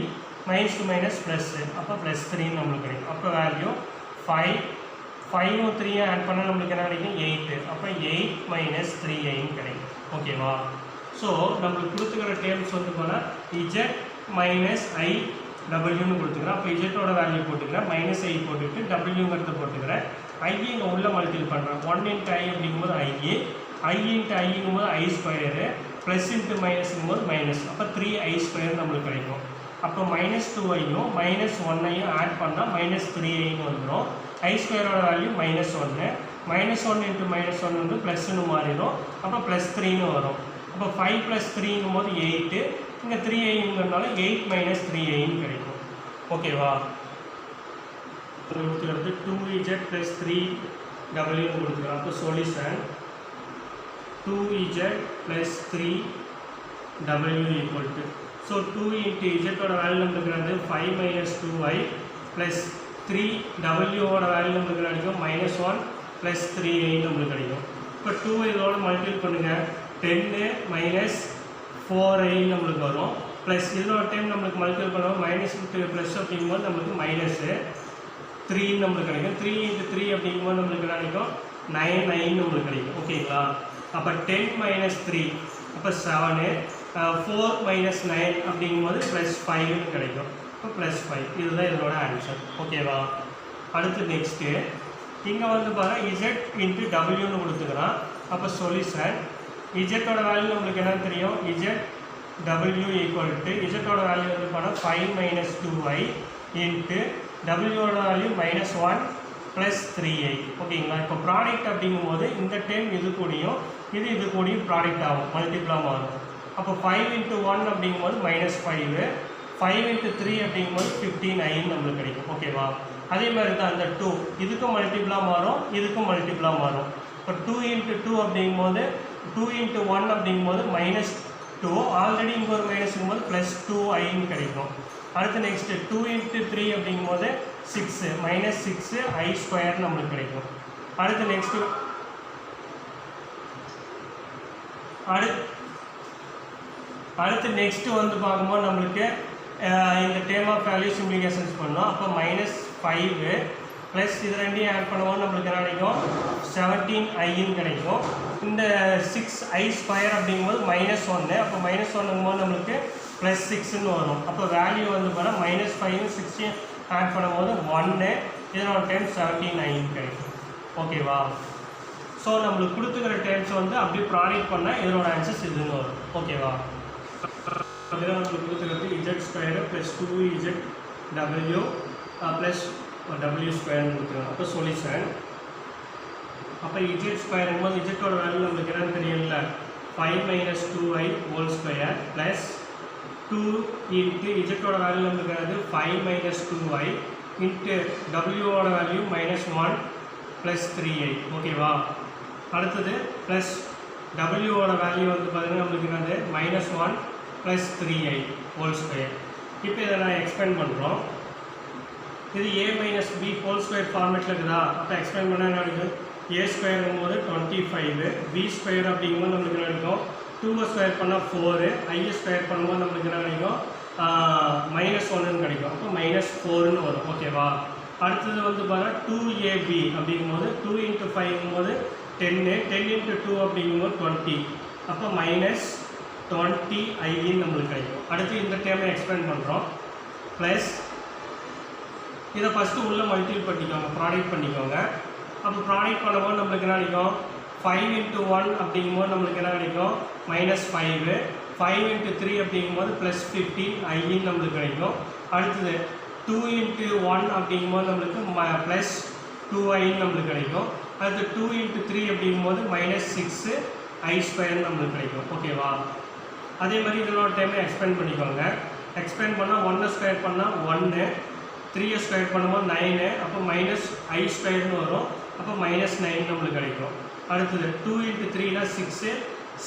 -2 ப்ளஸ், அப்போ +3 நம்மளுக்கு கிடைக்கும். அப்போ வேல்யூ 5ம் 3யும் ஆட் பண்ணால் நம்மளுக்கு என்ன கிடைக்கும்? 8. அப்போ 8 - 3i கிடைக்கும். ஓகேவா? ஸோ நம்மளுக்கு கொடுத்துக்கிற டேர்ம்ஸ் வந்து போனால் z - i wன்னு கொடுத்துக்கிறேன். அப்போ இஜெட்டோட வேல்யூ போட்டுக்கிறேன், -i போட்டுட்டு wங்கிறத போட்டுக்கிறேன். i இங்கே உள்ள மல்டிபிள் பண்ணுறேன். 1 × i அப்படிங்கும்போது i × iங்கும்போது i², ப்ளஸ் இன்ட்டு மைனஸுங்கும்போது மைனஸ். அப்போ 3i² நம்மளுக்கு கிடைக்கும். அப்போ -2iயும் -1ஐயும் ஆட் பண்ணால் -3iன்னு வந்துடும். i²ஓட வேல்யூ -1, -1 × -1 வந்து ப்ளஸ்ன்னு மாறிடும். அப்போ +3ன்னு வரும். அப்போ 5 + 3ங்கும்போது 8, இங்கே 3iங்கிறதுனால 8 - 3iன்னு கிடைக்கும். ஓகேவா? கொடுத்துக்கிறது 2z + 3w கொடுத்துக்கிறோம். அப்போ solution 2z + 3w equal to, so 2 × z ஓட வேல்யூ நம்மளுக்கு வந்து 5 - 2i + 3w ஓட வேல்யூ நம்மளுக்கு கிடைக்கும் -1 + 3i நம்மளுக்கு கிடைக்கும். இப்போ 2 இதோட மல்டிபிள் பண்ணுங்கள். 10 - 4i நம்மளுக்கு வரும். ப்ளஸ் இதோட டைம் நம்மளுக்கு மல்டிபிள் பண்ணுவோம். ++ அப்படிங்கும்போது நம்மளுக்கு -3 நம்மளுக்கு கிடைக்கும். 3 × 3 அப்படிங்கும்போது நம்மளுக்கு கிடைக்கும் 9i நம்மளுக்கு கிடைக்கும். ஓகேங்களா? அப்போ 10 - 3 அப்போ 7, 4 - 9 அப்படிங்கும்போது +5ன்னு கிடைக்கும். இப்போ +5 இதுதான் இதோட ஆன்சர். ஓகேவா? அடுத்து நெக்ஸ்ட்டு இங்கே வந்து பாருங்கள் z × wன்னு கொடுத்துக்கிறான். அப்போ சொல்யூஷன் இஜெட்டோட வேல்யூ நம்மளுக்கு என்ன தெரியும்? w equal to இஜெட்டோட வேல்யூ வந்து பார்த்தா 5 - 2i into wோட வேல்யூ -1 + 3i. ஓகேங்களா? இப்போ ப்ராடக்ட் அப்படிங்கும்போது இந்த டைம் இது கூடியும் இது கூடியும் ப்ராடக்ட் ஆகும், மல்டிப்ளாக மாறும். அப்போ 5 × 1 அப்படிங்கும்போது -5, 5 × 3 அப்படிங்கும்போது 15i நம்மளுக்கு கிடைக்கும். ஓகேவா? அதே மாதிரி தான் அந்த 2 இதுக்கும் மல்டிப்ளாக மாறும், இதுக்கும் மல்டிப்ளாக மாறும். இப்போ 2 × 2 அப்படிங்கும்போது 2 × 1 அப்படிங்கும்போது -2, ஆல்ரெடி இங்கே ஒரு மைனஸுங்கும்போது +2iன்னு கிடைக்கும். அடுத்து நெக்ஸ்ட்டு 2 × 3 அப்படிங்கும்போது 6 -6i² நம்மளுக்கு கிடைக்கும். அடுத்து நெக்ஸ்ட்டு வந்து பார்க்கும்போது நம்மளுக்கு இந்த டேர்ம் ஆஃப் வேல்யூ சிம்ப்ளிகேஷன்ஸ் பண்ணோம். அப்போ -5 ப்ளஸ் இது ரெண்டையும் ஆட் பண்ணும்போது நம்மளுக்கு என்ன கிடைக்கும்? 17iன்னு கிடைக்கும். இந்த 6i² அப்படிங்கும்போது -1, அப்போ -1ங்கும்போது நம்மளுக்கு +6ன்னு வரும். அப்போ வேல்யூ வந்து பார்த்தா -5ம் 6 ஆட் பண்ணும்போது 1, இதனோட டைம் 17iன்னு கிடைக்கும். ஓகேவா? ஸோ நம்மளுக்கு கொடுத்துக்கிற டைம்ஸ் வந்து அப்படி ப்ராடக்ட் பண்ணால் இதனோட ஆன்சர்ஸ் இதுன்னு வரும். ஓகேவா? அதில் நம்மளுக்கு கொடுத்துக்கிறது z² + 2zw + w² கொடுத்துருவோம். அப்போ சொல்யூஷன் அப்போ z²ங்கும்போது இஜெட்டோட வேல்யூ நம்மளுக்கு என்னன்னு தெரியல, 5 - 2i² + 2 × இஜெட்டோட வேல்யூ நம்மளுக்கு 5 - 2i into w ஓட வேல்யூ -1 ப்ளஸ் 3i ஓகேவா. அடுத்தது ப்ளஸ் டபிள்யூவோட வேல்யூ வந்து பார்த்தீங்கன்னா நம்மளுக்கு என்னது -1 ப்ளஸ் 3i ஹோல் ஸ்கொயர். இப்போ இதை நான் எக்ஸ்பேண்ட் பண்ணுறோம். இது a minus b whole square ஃபார்மேட்டில் இருக்குதா. அப்போ எக்ஸ்பேண்ட் பண்ணால் என்ன கிடைக்கும், a ஸ்கொயருங்கும் போது 25, b ஸ்கொயர் அப்படிங்கும்போது நம்மளுக்கு என்ன கிடைக்கும் 2 ஸ்கொயர் பண்ணால் 4, i ஸ்கொயர் பண்ணும்போது நம்மளுக்கு என்ன கிடைக்கும் -1ன்னு கிடைக்கும். அப்போ -4ன்னு வரும் ஓகேவா. அடுத்தது வந்து பார்த்தா 2ab அப்படிங்கும்போது 2 × 5 10, 10 × 2 அப்படிங்கும்போது 20, அப்போ -20i நம்மளுக்கு கிடைக்கும். அடுத்து இந்த டேர்மை எக்ஸ்பேண்ட் பண்ணுறோம். ப்ளஸ் இதை ஃபஸ்ட்டு உள்ளே மல்டிபிள் பண்ணிக்கோங்க, ப்ராடக்ட் பண்ணிக்கோங்க. அப்போ ப்ராடக்ட் பண்ணும்போது நம்மளுக்கு என்ன கிடைக்கும் 5 × 1 அப்படிங்கும்போது நம்மளுக்கு என்ன கிடைக்கும் -5, 5 × 3 அப்படிங்கும்போது +15i நம்மளுக்கு கிடைக்கும். அடுத்தது 2 × 1 அப்படிங்கும்போது நம்மளுக்கு +2i நம்மளுக்கு கிடைக்கும். அடுத்து 2 × 3 அப்படிங்கும்போது -6i² நம்மளுக்கு கிடைக்கும் ஓகேவா. அதே மாதிரி இதனோட டைமை எக்ஸ்பேண்ட் பண்ணிக்கோங்க. எக்ஸ்பேண்ட் பண்ணால் 1 ஸ்கொயர் பண்ணால் 1, 3 ஸ்கொயர் பண்ணும்போது 9, அப்போ -i² வரும். அப்போ -9 நம்மளுக்கு கிடைக்கும். அடுத்தது 2 × 3 6,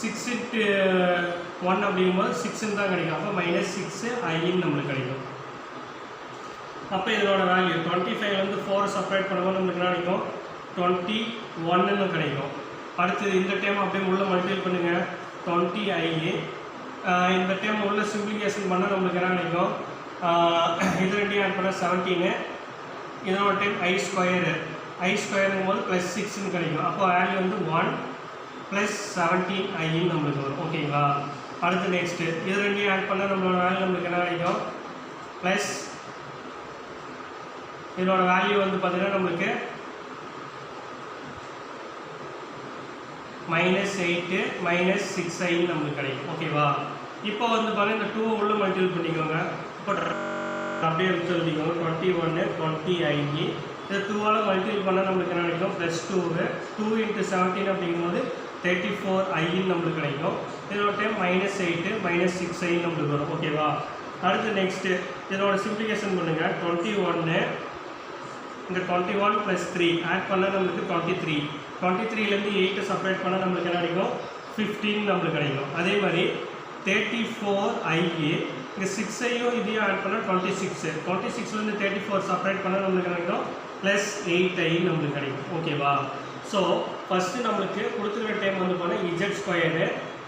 6 × 1 அப்படிங்கும்போது 6ன்னு தான் கிடைக்கும். அப்போ -6i நம்மளுக்கு கிடைக்கும். அப்போ இதோட வேல்யூ 25 4 செப்பரேட் பண்ணும்போது நம்மளுக்கு என்ன கிடைக்கும் 21ன்னு கிடைக்கும். அடுத்தது இந்த டைம் அப்படியே உள்ள மல்டிபிள் பண்ணுங்கள் 20i. இந்த டைம் உள்ள சிம்பிளிஃபிகேஷன் பண்ணால் நம்மளுக்கு என்ன கிடைக்கும் இது ரெண்டையும் ஆட் பண்ணால் 17, இதோட டைம் i ஸ்கொயருங்கும் போது +6ன்னு கிடைக்கும். அப்போ வேல்யூ வந்து 1 + 17i நம்மளுக்கு வரும் ஓகேங்களா. அடுத்து நெக்ஸ்ட்டு இது ரெண்டையும் ஆட் பண்ணால் நம்மளோட வேல்யூ நம்மளுக்கு என்ன கிடைக்கும் ப்ளஸ் இதோட வேல்யூ வந்து பார்த்தீங்கன்னா நம்மளுக்கு -8 -6i நம்மளுக்கு கிடைக்கும் ஓகேவா. இப்போ வந்து பார்த்தீங்கன்னா இந்த 2 உள்ள மல்டிபிள் பண்ணிக்கோங்க. இப்போ அப்படியே எடுத்து எழுதிக்கோங்க 21 20i. இதை 2ஆல் மல்டிபிள் பண்ணால் நம்மளுக்கு என்ன கிடைக்கும் +2, 2 × 17 அப்படிங்கும்போது 34i நம்மளுக்கு கிடைக்கும். இதோட டைம் -8 -6i நம்மளுக்கு வரும் ஓகேவா. அடுத்து நெக்ஸ்ட்டு இதோட சிம்பிளிஃபிகேஷன் பண்ணுங்கள் 21, இந்த 21 + 3 ஆட் பண்ணால் நம்மளுக்கு 23, 23லேருந்து 8 செப்பரேட் பண்ணால் நம்மளுக்கு என்ன கிடைக்கும் 15 நம்மளுக்கு கிடைக்கும். அதே மாதிரி 34i, இங்கே 6ஐயும் இதையும் ஆட் பண்ணால் 26, 26லேருந்து 34 செப்பரேட் பண்ணால் நம்மளுக்கு கிடைக்கும் +8i நம்மளுக்கு கிடைக்கும் ஓகேவா. ஸோ ஃபஸ்ட்டு நம்மளுக்கு கொடுத்துருக்க டைம் வந்து போனால் z²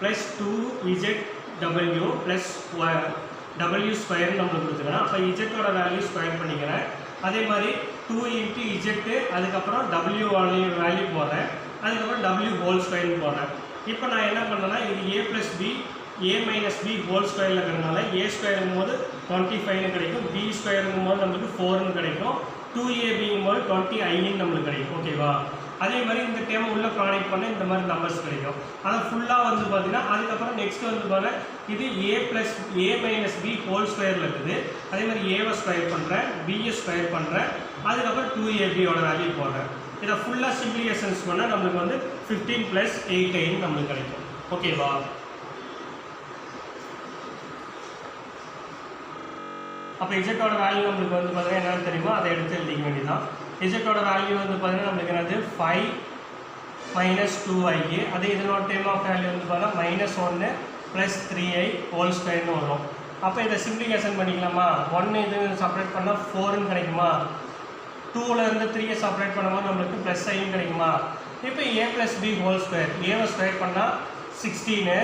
+ 2zw + w² நம்மளுக்கு கொடுத்துருக்கேன். அப்போ இஜெட்டோட வேல்யூ ஸ்கொயர் பண்ணிக்கிறேன். அதே மாதிரி 2 × z, அதுக்கப்புறம் w வேல்யூ போடுறேன், அதுக்கப்புறம் w ஹோல் ஸ்கொயர்னு போடுறேன். இப்போ நான் என்ன பண்ணேன்னா இது a + b a - b whole ஸ்கொயரில் இருக்கிறதுனால a ஸ்கொயருங்கும் போது 25ன்னு கிடைக்கும், b ஸ்கொயருங்கும் போது நம்மளுக்கு 4ன்னு கிடைக்கும், 2ab போது 20i நம்மளுக்கு கிடைக்கும் ஓகேவா. அதே மாதிரி இந்த டேம் உள்ள ப்ராடக்ட் பண்ண இந்த மாதிரி நம்பர்ஸ் கிடைக்கும். அதை ஃபுல்லாக வந்து பார்த்தீங்கன்னா அதுக்கப்புறம் நெக்ஸ்ட் வந்து பார்த்தா இது a - b ஹோல் ஸ்கொயரில் இருக்குது. அதே மாதிரி ஏவை ஸ்கொயர் பண்ணுறேன், பிஏ ஸ்கொயர் பண்ணுறேன், அதுக்கப்புறம் 2ab வேல்யூ போடுறேன். இதை ஃபுல்லாக சிம்பிளிஃபிகேஷன்ஸ் பண்ணால் நம்மளுக்கு வந்து 15 + 8i நம்மளுக்கு கிடைக்கும் ஓகேவா. அப்போ இஜெட்டோட வேல்யூ நம்மளுக்கு வந்து பார்த்தீங்கன்னா என்னென்னு தெரியுமா, அதை எடுத்து எழுதிக்க வேண்டியதான். இஜெட்டோட வேல்யூ வந்து பார்த்தீங்கன்னா நம்மளுக்கு என்னது 5 - 2i. அதே இதனோட டைம் ஆஃப் வேல்யூ வந்து பார்த்தீங்கன்னா -1 + 3i ஹோல் ஸ்கொயர்னு வரும். அப்போ இதை சிம்பிளிஃபிகேஷன் பண்ணிக்கலாமா. 1 இது செப்பரேட் பண்ணால் 4ன்னு கிடைக்குமா, 2லேருந்து 3ஐ செப்பரேட் பண்ணும்போது நம்மளுக்கு +i கிடைக்குமா. இப்போ a + b ஹோல் ஸ்கொயர், ஏவை ஸ்கொயர் பண்ணால் 16,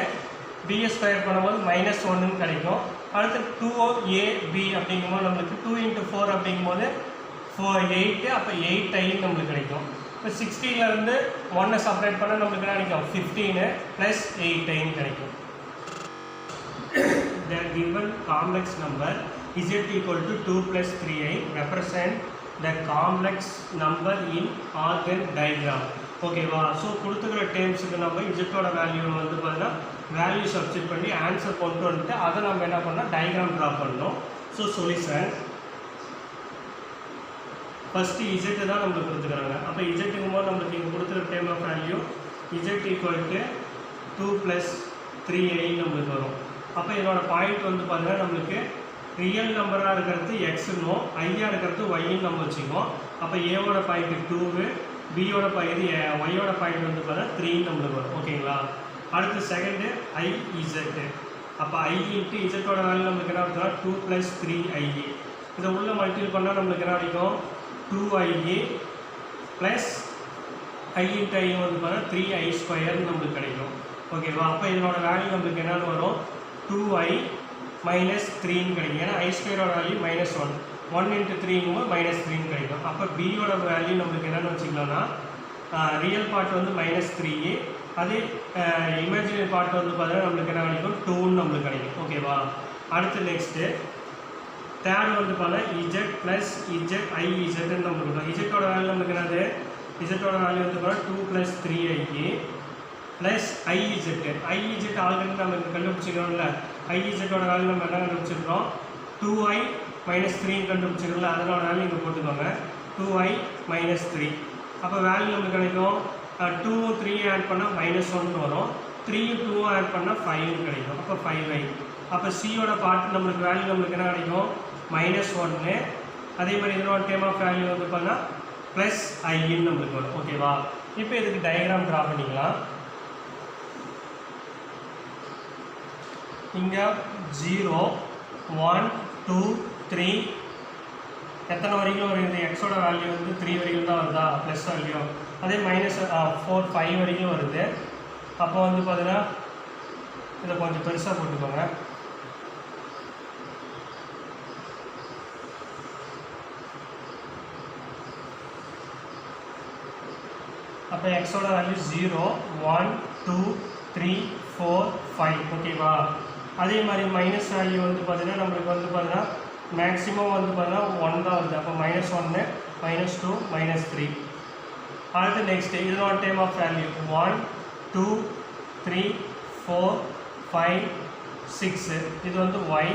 பிஏ ஸ்கொயர் பண்ணும்போது -1ன்னு கிடைக்கும். அடுத்து 2ab அப்படிங்கும்போது நம்மளுக்கு 2 × 4 அப்படிங்கும்போது 8, அப்போ 8i நம்மளுக்கு கிடைக்கும். இப்போ 16லேருந்து 1 செப்பரேட் பண்ணால் நம்மளுக்கு என்ன கிடைக்கும் 15 + 8i கிடைக்கும். The given complex number z equal to 2 + 3i represent the complex number in organ diagram ஓகேவா. ஸோ கொடுத்துக்கிற டேர்ம்ஸுக்கு நம்ம இஜெட்டோட வேல்யூ வந்து பார்த்தீங்கன்னா வேல்யூ சப்ஸ்டிட் பண்ணி ஆன்சர் கொண்டு வந்துட்டு அதை நம்ம என்ன பண்ணோம் டயக்ராம் ட்ரா பண்ணணும். ஸோ சொல்யூஷன் ஃபஸ்ட்டு இஜெட்டு தான் நம்மளுக்கு கொடுத்துக்கிறாங்க. அப்போ இஜெட்டுக்கும் போது நம்மளுக்கு இங்கே கொடுத்துருக்க time of value z equal to 2 + 3i நம்மளுக்கு வரும். அப்போ இதோட பாயிண்ட் வந்து பார்த்தீங்கன்னா நம்மளுக்கு ரியல் நம்பராக இருக்கிறது எக்ஸ்னும் ஐயாக இருக்கிறது ஒய்ன்னு நம்ம வச்சுக்குவோம். அப்போ ஏவோட பாயிண்ட்டு 2, பியோட இது ஒய்யோட பாயிண்ட் வந்து பார்த்தீங்கன்னா 3 நம்மளுக்கு வரும். ஓகேங்களா? அடுத்து செகண்டு ஐ இசட்டு. அப்போ ஐ இன்ட்டு இசட்டோட வேல்யூ நம்மளுக்கு என்ன இருக்குன்னா 2 + 3IA. இதை உள்ள மல்டிபிள் பண்ணால் நம்மளுக்கு என்ன கிடைக்கும் 2IA ப்ளஸ் ஐ இன்ட்டு ஐ வந்து பார்த்தீங்கன்னா 3I² நம்மளுக்கு கிடைக்கும். ஓகேவா? அப்போ இதனோட வேல்யூ நம்மளுக்கு என்னென்னு வரும் 2I - 3 கிடைக்கும். ஏன்னா I² வேல்யூ -1 1 × 3ங்கும்போது -3 கிடைக்கும். அப்போ பியோட வேல்யூ நம்மளுக்கு என்னென்னு வச்சுக்கலாம்னா ரியல் பார்ட் வந்து -3A, அதே இமேஜினரி பார்ட் வந்து பார்த்தீங்கன்னா நம்மளுக்கு என்ன கிடைக்கும் 2ன்னு நம்மளுக்கு கிடைக்கும். ஓகேவா? அடுத்து நெக்ஸ்ட்டு தேர்ட் வந்து பார்த்தீங்கன்னா இஜெட் ப்ளஸ் இஜெட் ஐ இஜெட்னு நம்மளுக்கு இருக்கும். இஜெட்டோட வேல்யூ நம்மளுக்கு என்னது இஜெட்டோட வேல்யூ வந்து பார்த்தீங்கன்னா 2 + 3IA ப்ளஸ் ஐ இஜெட் ஆல்ரெடி நம்ம கண்டுபிடிச்சிக்கிறோம்ல. ஐ இஜெட்டோட வேல்யூ நம்ம என்ன கண்டுபிடிச்சிருக்கோம் 2I - 3 கண்டுபிடிச்சிருக்கோம்ல. அதனோட வேல்யூ இங்கே போட்டுக்கோங்க 2I - 3. அப்போ வேல்யூ நம்மளுக்கு கிடைக்கும் 2 3 ஆட் பண்ணால் -1 வரும், 3 2 ஆட் பண்ணால் 5 கிடைக்கும். அப்போ 5I. அப்போ சியோட பார்ட் நம்மளுக்கு வேல்யூ நம்மளுக்கு என்ன கிடைக்கும் -1. அதே மாதிரி இதனோட டேம் ஆஃப் வேல்யூ வந்து பார்த்தீங்கன்னா +Iன்னு நம்மளுக்கு வரும். ஓகேவா? இப்போ இதுக்கு டயக்ராம் ட்ரா பண்ணிக்கலாம். இங்கே 0 1 2 3 எத்தனை வரைக்கும் வருது எக்ஸோட வேல்யூ வந்து 3 வரைக்கும் தான் வருதா ப்ளஸ் வேல்யூ. அதே -4 5 வரைக்கும் வருது. அப்போ வந்து பார்த்தீங்கன்னா இதை கொஞ்சம் பெருசாக போட்டுக்கோங்க. அப்போ எக்ஸோட வேல்யூ 0 1 2 3 4 5. ஓகேவா? அதே மாதிரி மைனஸ் வேல்யூ வந்து பார்த்தீங்கன்னா நம்மளுக்கு வந்து பார்த்தீங்கன்னா மேக்ஸிமம் வந்து பார்த்தீங்கன்னா 1 தான் வருது. அப்போ -1 -2 -3. அடுத்து நெக்ஸ்ட்டு இதோட டேம் ஆஃப் வேல்யூ 1 2 3 4 5 6. இது வந்து ஒய்,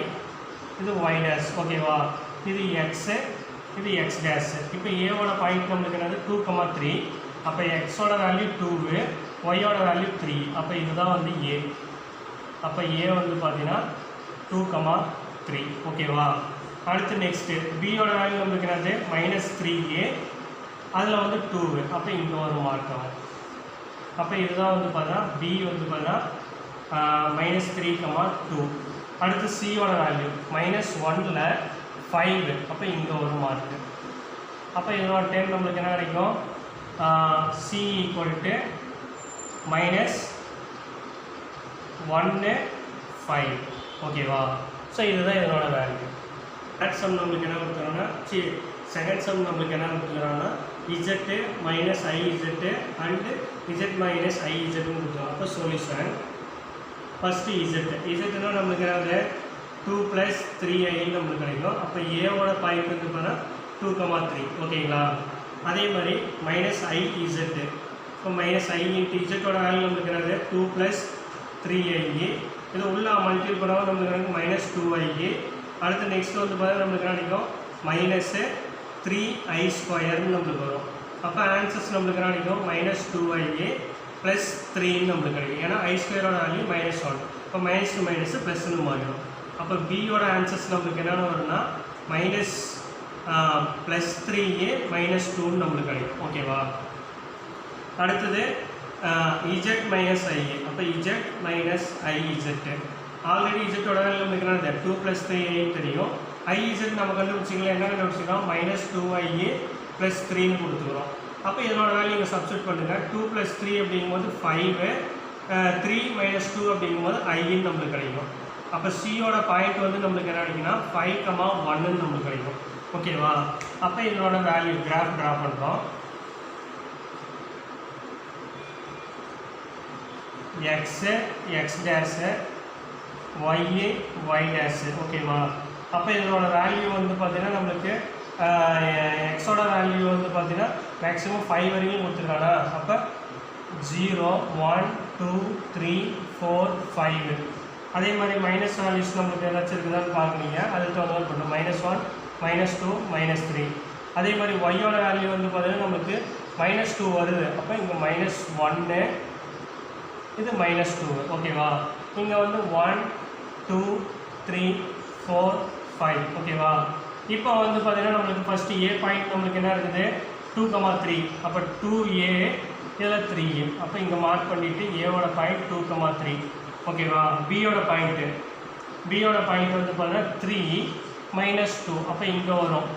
இது ஒய் டேஷ். ஓகேவா? இது எக்ஸு, இது எக்ஸ் டேஷ். இப்போ ஏவோட பாயிண்ட் நம்மளுக்கு என்னது 2, 3. அப்போ எக்ஸோட வேல்யூ 2, ஒய்யோட வேல்யூ 3. அப்போ இதுதான் வந்து ஏ. அப்போ ஏ வந்து பார்த்தீங்கன்னா 2, 3. ஓகேவா? அடுத்து நெக்ஸ்ட்டு பியோட வேல்யூ நம்மளுக்கு என்னது -3A, அதில் வந்து 2. அப்போ இங்கே ஒரு மார்க்கம். அப்போ இதுதான் வந்து பார்த்தீங்கன்னா பி வந்து பார்த்தீங்கன்னா -3, 2. அடுத்து சியோட வேல்யூ -1ல் 5. அப்போ இங்கே ஒரு மார்க்கு. அப்போ இதோட டைம் நம்மளுக்கு என்ன கிடைக்கும் C = -1 5. ஓகேவா? ஸோ இதுதான் இதனோட வேல்யூ. தேர்ட் சம் நம்மளுக்கு என்ன கொடுத்துருக்காங்கன்னா செகண்ட் சம் நம்மளுக்கு என்ன கொடுத்துருக்காங்கன்னா இஜெட்டு -I இஜெட்டு அண்டு இஜெட் - I இஜெட்னு கொடுத்துருவோம். அப்போ சொல்யூஷன் ஃபஸ்ட்டு இஜெட்டுனா நம்மளுக்கு என்னது 2 + 3I நம்மளுக்கு கிடைக்கும். அப்போ ஏவோட பாயிண்ட் வந்து பார்த்தீங்கன்னா 2, 3. ஓகேங்களா? அதே மாதிரி -I இஜெட்டு. இப்போ -I இன்ட்டு இஜெட்டோட வேல்யூ நம்மளுக்கு என்னது 2 + 3IA. இது உள்ள மல்டிபிள் பண்ணாலும் நம்மளுக்கு எனக்கு -2IA. அடுத்து நெக்ஸ்ட் வந்து பார்த்தீங்கன்னா நம்மளுக்கு என்ன கிடைக்கும் -3I² நம்மளுக்கு வரும். அப்போ ஆன்சர்ஸ் நம்மளுக்கு என்ன கிடைக்கும் -2IA + 3 நம்மளுக்கு கிடைக்கும். ஏன்னா I² வேல்யூ -1. இப்போ -to - ப்ளஸ்ன்னு மாறிடும். அப்போ பியோட ஆன்சர்ஸ் நம்மளுக்கு என்னென்ன வரும்னா +3A -2 நம்மளுக்கு கிடைக்கும். ஓகேவா? அடுத்தது இஜெட் -IA. அப்போ இஜெட் -I இஜெட்டு. ஆல்ரெடி இஜெட்டோட வேல்யூ நம்மளுக்கு என்னது 2 + 3I தெரியும். I இஜெட் நம்ம கண்டுபிடிச்சிக்கலாம். என்ன கண்டுபிடிச்சிக்கலாம் -2IA + 3ன்னு கொடுத்துக்கிறோம். அப்போ இதனோட வேல்யூ இங்கே சப்ஸ்டியூட் பண்ணுங்கள். 2 + 3 அப்படிங்கும்போது 5, 3 - 2 அப்படிங்கும்போது Iன்னு நம்மளுக்கு கிடைக்கும். அப்போ சியோட பாயிண்ட் வந்து நம்மளுக்கு என்ன கிடைக்குன்னா 5, 1ன்னு நம்மளுக்கு கிடைக்கும். ஓகேவா? அப்போ இதனோட வேல்யூ கிராஃப் ட்ரா பண்ணுறோம். X x dash y y dash. ஓகேவா? அப்போ இதனோட வேல்யூ வந்து பார்த்திங்கன்னா நம்மளுக்கு எக்ஸோட வேல்யூ வந்து பார்த்திங்கன்னா மேக்ஸிமம் 5 வரைக்கும் கொடுத்துருக்காங்க. அப்போ 0 1 2 3 4 5. அதே மாதிரி மைனஸ் வேல்யூஸ் நம்மளுக்கு ஏதாச்சும் இருக்குதான்னு பார்க்குறீங்க. அதுக்கு தகுந்த மாதிரி பண்ணுறோம். -1 -2 -3. அதே மாதிரி ஒய்யோட வேல்யூ வந்து பார்த்திங்கன்னா நம்மளுக்கு -2 வருது. அப்போ இங்கே -1, இது -2. ஓகேவா? இங்கே வந்து 1 2 3 4 5. ஓகேவா? இப்போ வந்து பார்த்திங்கன்னா நம்மளுக்கு ஃபஸ்ட்டு ஏ பாயிண்ட் நம்மளுக்கு என்ன இருக்குது 2, 3 அப்போ 2a இதில் 3a. அப்போ இங்கே மார்க் பண்ணிவிட்டு ஏவோட பாயிண்ட் 2, 3 ஓகேவா. பியோட பாயிண்ட்டு வந்து பார்த்தீங்கன்னா 3 -2 அப்போ இங்கே வரும்.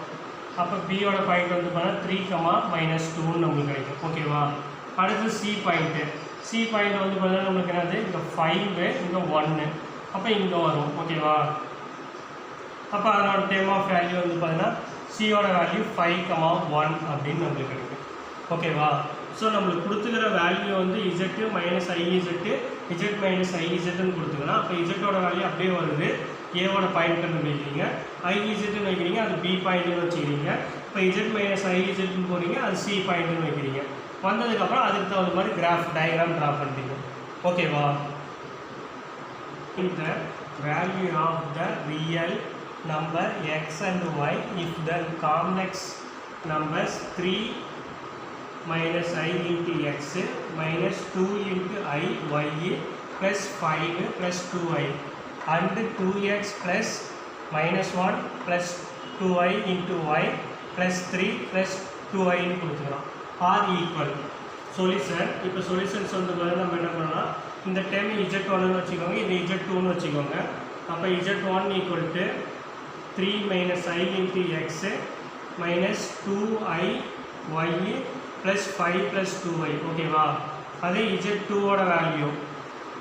அப்போ பியோட பாயிண்ட் வந்து பார்த்தீங்கன்னா 3, -2 நம்மளுக்கு கிடைக்கும் ஓகேவா. அடுத்து சி பாயிண்ட் வந்து பார்த்தீங்கன்னா நம்மளுக்கு என்னது இங்கே 5 இங்கே 1 அப்போ இங்கே வரும் ஓகேவா. அப்போ அதனோட டேர்ம் ஆஃப் வேல்யூ வந்து பார்த்தீங்கன்னா சியோட வேல்யூ 5, 1 அப்படின்னு நம்மளுக்கு கிடைக்கும் ஓகேவா. ஸோ நம்மளுக்கு கொடுத்துக்கிற வேல்யூ வந்து இசட்டு மைனஸ் ஐஇசட்டு இசட் மைனஸ் ஐஇசட்டுன்னு கொடுத்துக்கலாம். அப்போ இசட்டோட வேல்யூ அப்படியே வருது. ஏவோட பாயிண்ட்டுன்னு வைக்கிறீங்க, ஐஇசட்டுன்னு வைக்கிறீங்க, அது பி பாயிண்ட்டுன்னு வச்சுக்கிறீங்க. இப்போ இசட் மைனஸ் ஐஇசட்டுன்னு போகிறீங்க, அது சி பாயிண்ட்டுன்னு வைக்கிறீங்க. வந்ததுக்கப்புறம் அதுக்கு தகுந்த மாதிரி கிராஃப் டயக்ராம் ட்ரா பண்ணுறீங்க ஓகேவா. இந்த value of the real number x and y if the complex numbers 3 minus I into x minus 2 into I y plus 5 plus 2i and 2x plus minus 1 plus 2i into y plus 3 plus 2i ன்னு கொடுத்துக்கலாம். Or equal solution. இப்போ solutions வந்து நம்ம என்ன பண்ணலாம், இந்த time z1ன்னு வச்சுக்கோங்க, இது z2ன்னு வச்சுக்கோங்க. அப்போ z1 equal to 3 minus I into x minus 2i y plus 5 plus 2y ஓகேவா. அதே z2 ஓட value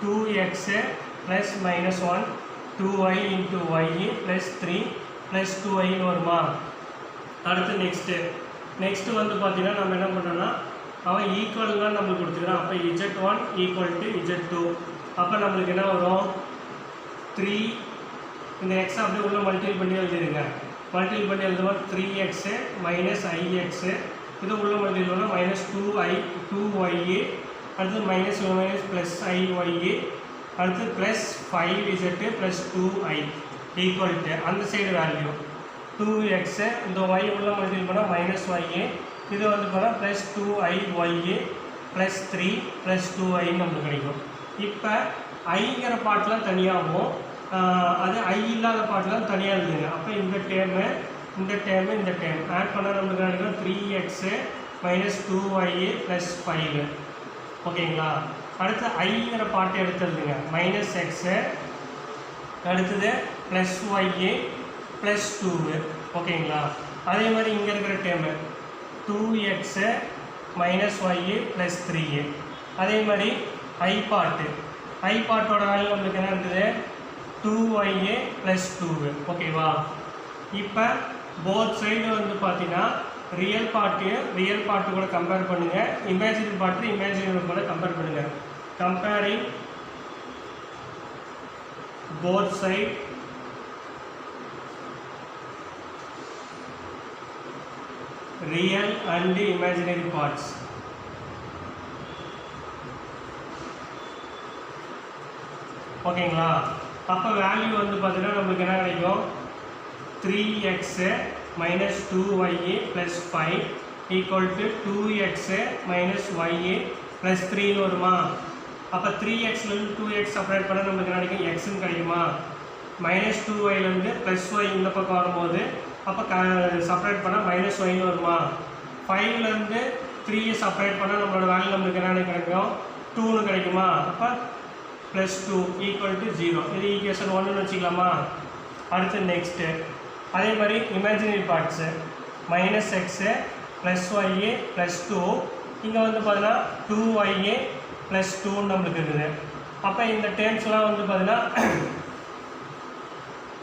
2x plus minus 1 2y into y plus 3 plus 2i வருமா. அடுத்து நெக்ஸ்ட்டு வந்து பார்த்தீங்கன்னா நம்ம என்ன பண்ணுறோன்னா அவன் ஈக்குவல் தான் நம்மளுக்கு கொடுத்துக்கிறான். அப்போ z1 ஈக்குவல் டு z2 அப்போ நம்மளுக்கு என்ன வரும் 3 இந்த எக்ஸ் அப்படியே உள்ள மல்டிபிள் பண்ணி எழுதிடுங்க. மல்டிபிள் பண்ணி எழுதுவோம் 3x minus ix இது உள்ள மல்டிபிள் பண்ணால் minus 2y அடுத்து minus plus iy அடுத்து plus 5z plus 2i equal to அந்த சைடு வேல்யூ 2x இந்த y உள்ள மல்டிபிள் பண்ணால் minus y இது வந்து பண்ணால் plus 2iy plus 3 plus 2i நம்மளுக்கு கிடைக்கும். இப்போ ஐங்கிற பாட்டெலாம் தனியாகவும் அது ஐ இல்லாத பாட்டெலாம் தனியாக எழுதுங்க. அப்போ இந்த டேர்ம் ஆட் பண்ணால் நம்மளுக்கு கிடைக்கும் 3x minus 2y plus 5 ஓகேங்களா. அடுத்து ஐங்கிற பாட்டை எடுத்துருதுங்க minus x அடுத்தது plus y plus 2 ஓகேங்களா. அதே மாதிரி இங்கே இருக்கிற term 2x minus y plus 3 அதே மாதிரி ஐ பாட்டோட வேல்யூ நம்மளுக்கு என்ன இருக்குது 2y plus 2 ஓகேவா. இப்போ போத் சைடு வந்து பார்த்தீங்கன்னா ரியல் பார்ட்டு கூட கம்பேர் பண்ணுங்கள், இமேஜினரி பார்ட்டு கூட கம்பேர் பண்ணுங்கள். Comparing both side real and imaginary parts ஓகேங்களா. அப்போ வேல்யூ வந்து பார்த்தீங்கன்னா நம்மளுக்கு என்ன கிடைக்கும் 3x minus 2y plus 5 equal to 2x minus y plus 3 வருமா. அப்போ 3xலேருந்து 2x செப்பரேட் பண்ணால் நம்மளுக்கு என்ன கிடைக்கும் எக்ஸ்ன்னு கிடைக்குமா. minus 2yலேருந்து ப்ளஸ் y இந்த பக்கம் வரும்போது அப்போ செப்பரேட் பண்ணால் minus yன்னு வருமா. 5லேருந்து 3 செப்பரேட் பண்ணால் நம்மளோட வேல்யூ நம்மளுக்கு என்ன கிடைக்கும் 2ன்னு கிடைக்குமா. அப்போ ப்ளஸ் 2 ஈக்குவல் டு 0 இது ஈக்குவேஷன் 1ன்னு வச்சுக்கலாமா. அடுத்து நெக்ஸ்ட்டு அதே மாதிரி imaginary parts minus x plus y plus 2 இங்கே வந்து பார்த்தீங்கன்னா 2y plus 2 நம்மளுக்கு இருக்குது. அப்போ இந்த டேர்ம்ஸ்லாம் வந்து பார்த்தீங்கன்னா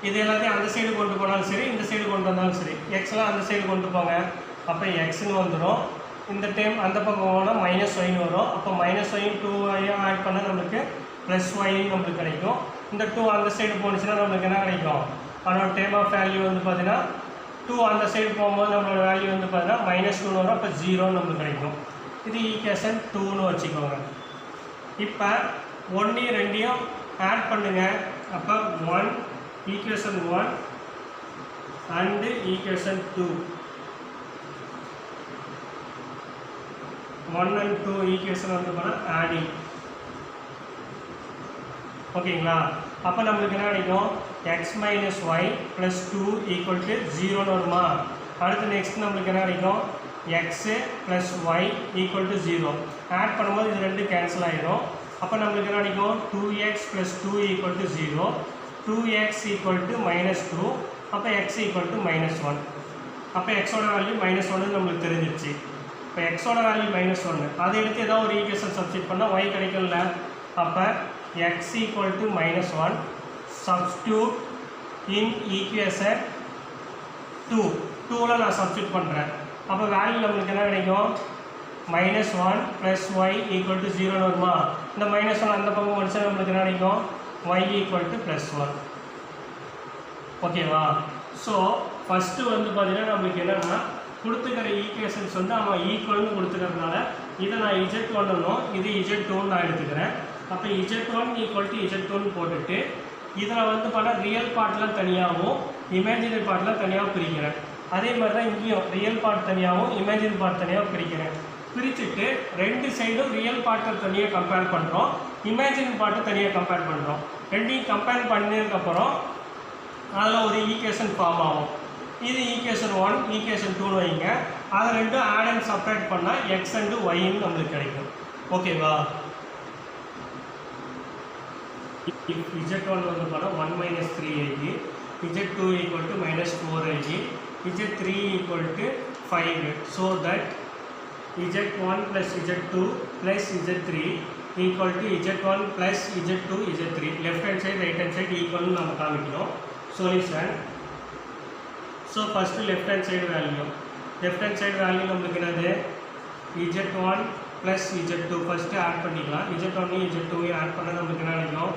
இது எல்லாத்தையும் அந்த சைடு கொண்டு போனாலும் சரி இந்த சைடு கொண்டு வந்தாலும் சரி எக்ஸ்லாம் அந்த சைடு கொண்டு போங்க. அப்போ எக்ஸ்ன்னு வந்துடும். இந்த டைம் அந்த பக்கம் போனால் மைனஸ் ஒய்ன்னு வரும். அப்போ மைனஸ் ஒய்யும் 2yயும் ஆட் பண்ணால் நம்மளுக்கு ப்ளஸ் ஒய்ன்னு நம்மளுக்கு கிடைக்கும். இந்த 2 அந்த சைடு போணுச்சுன்னா நம்மளுக்கு என்ன கிடைக்கும் அதோட டேர்ம் ஆஃப் வேல்யூ வந்து பார்த்தீங்கன்னா 2 அந்த சைடு போகும்போது நம்மளோட வேல்யூ வந்து பார்த்தீங்கன்னா -2 வரும். அப்போ 0 நம்மளுக்கு கிடைக்கும். இது ஈக்குவேஷன் 2ன்னு வச்சுக்கோங்க. இப்போ 1 2 ஆட் பண்ணுங்கள். அப்போ 1 equation 1 and equation 2 1 and 2 equation வந்து பார்த்தா ஆடிங் ஓகேங்களா. அப்போ நம்மளுக்கு என்ன கிடைக்கும் x minus y plus 2 equal to 0ன்னு வருமா. அடுத்து நெக்ஸ்ட் நம்மளுக்கு என்ன கிடைக்கும் x plus y equal to 0. Add பண்ணும்போது இது ரெண்டு கேன்சல் ஆயிடும். அப்போ நம்மளுக்கு என்ன கிடைக்கும் 2x plus 2 equal to 0, 2x equal to minus 2, அப்போ x equal to minus 1. அப்போ xோட வேல்யூ minus 1 நம்மளுக்கு தெரிஞ்சிருச்சு. இப்போ xோட வேல்யூ minus 1 அதை எடுத்து ஏதாவது ஒரு ஈக்குவேஷன் சப்ஸ்டிட் பண்ணால் y கிடைக்கும்ல. அப்போ x equal to minus 1 substitute in equation 2ல நான் சப்ஸ்டிட் பண்ணுறேன். அப்போ வேல்யூ நம்மளுக்கு என்ன கிடைக்கும் -1 + y = 0 வருமா. இந்த -1 அந்த பக்கம் முடிச்சா நம்மளுக்கு என்ன கிடைக்கும் y = +1. ஓகேவா. ஸோ ஃபஸ்ட்டு வந்து பார்த்தீங்கன்னா நம்மளுக்கு என்னென்னா கொடுத்துக்கிற ஈக்குவேஷன்ஸ் வந்து அவன் ஈக்குவல்னு கொடுத்துக்கிறதுனால இதை நான் Z1னும் இது Z2ன்னு நான் எடுத்துக்கிறேன். அப்போ Z1 = Z2ன்னு போட்டுட்டு இதில் வந்து பார்த்தா ரியல் பார்ட்லாம் தனியாகவும் இமேஜினரி பார்ட்லாம் தனியாக பிரிக்கிறேன். அதே மாதிரி தான் இங்கேயும் ரியல் பார்ட் தனியாகவும் இமேஜினரி பார்ட் தனியாக பிரிக்கிறேன். பிரிச்சுட்டு ரெண்டு சைடும் ரியல் பார்ட்டை தனியாக கம்பேர் பண்ணுறோம், இமேஜினரி பார்ட்டை தனியாக கம்பேர் பண்ணுறோம். ரெண்டையும் கம்பேர் பண்ணதுக்கப்புறம் அதில் ஒரு ஈக்குவேஷன் ஃபார்ம் ஆகும். இது ஈக்குவேஷன் 1 ஈக்குவேஷன் 2ன்னு வைங்க. அதை ரெண்டும் ஆட் அண்ட் செப்பரேட் பண்ணால் x and yன்னு நம்மளுக்கு கிடைக்கும். ஓகேவா. Z1 வந்து பார்த்தா 1 - 3i, Z2 = -4i, Z3 = 5. So that Z1 + Z2 + Z3 = Z1 + Z2 Z3. Left hand side right hand side ஈக்குவல்னு நம்ம காமிக்கணும். Solution. So first left hand side value நம்மளுக்கு என்னது Z1 + Z2 ஃபஸ்ட்டு ஆட் பண்ணிக்கலாம். Z1 Z2 ஆட் பண்ணால் நம்மளுக்கு என்ன கிடைக்கும்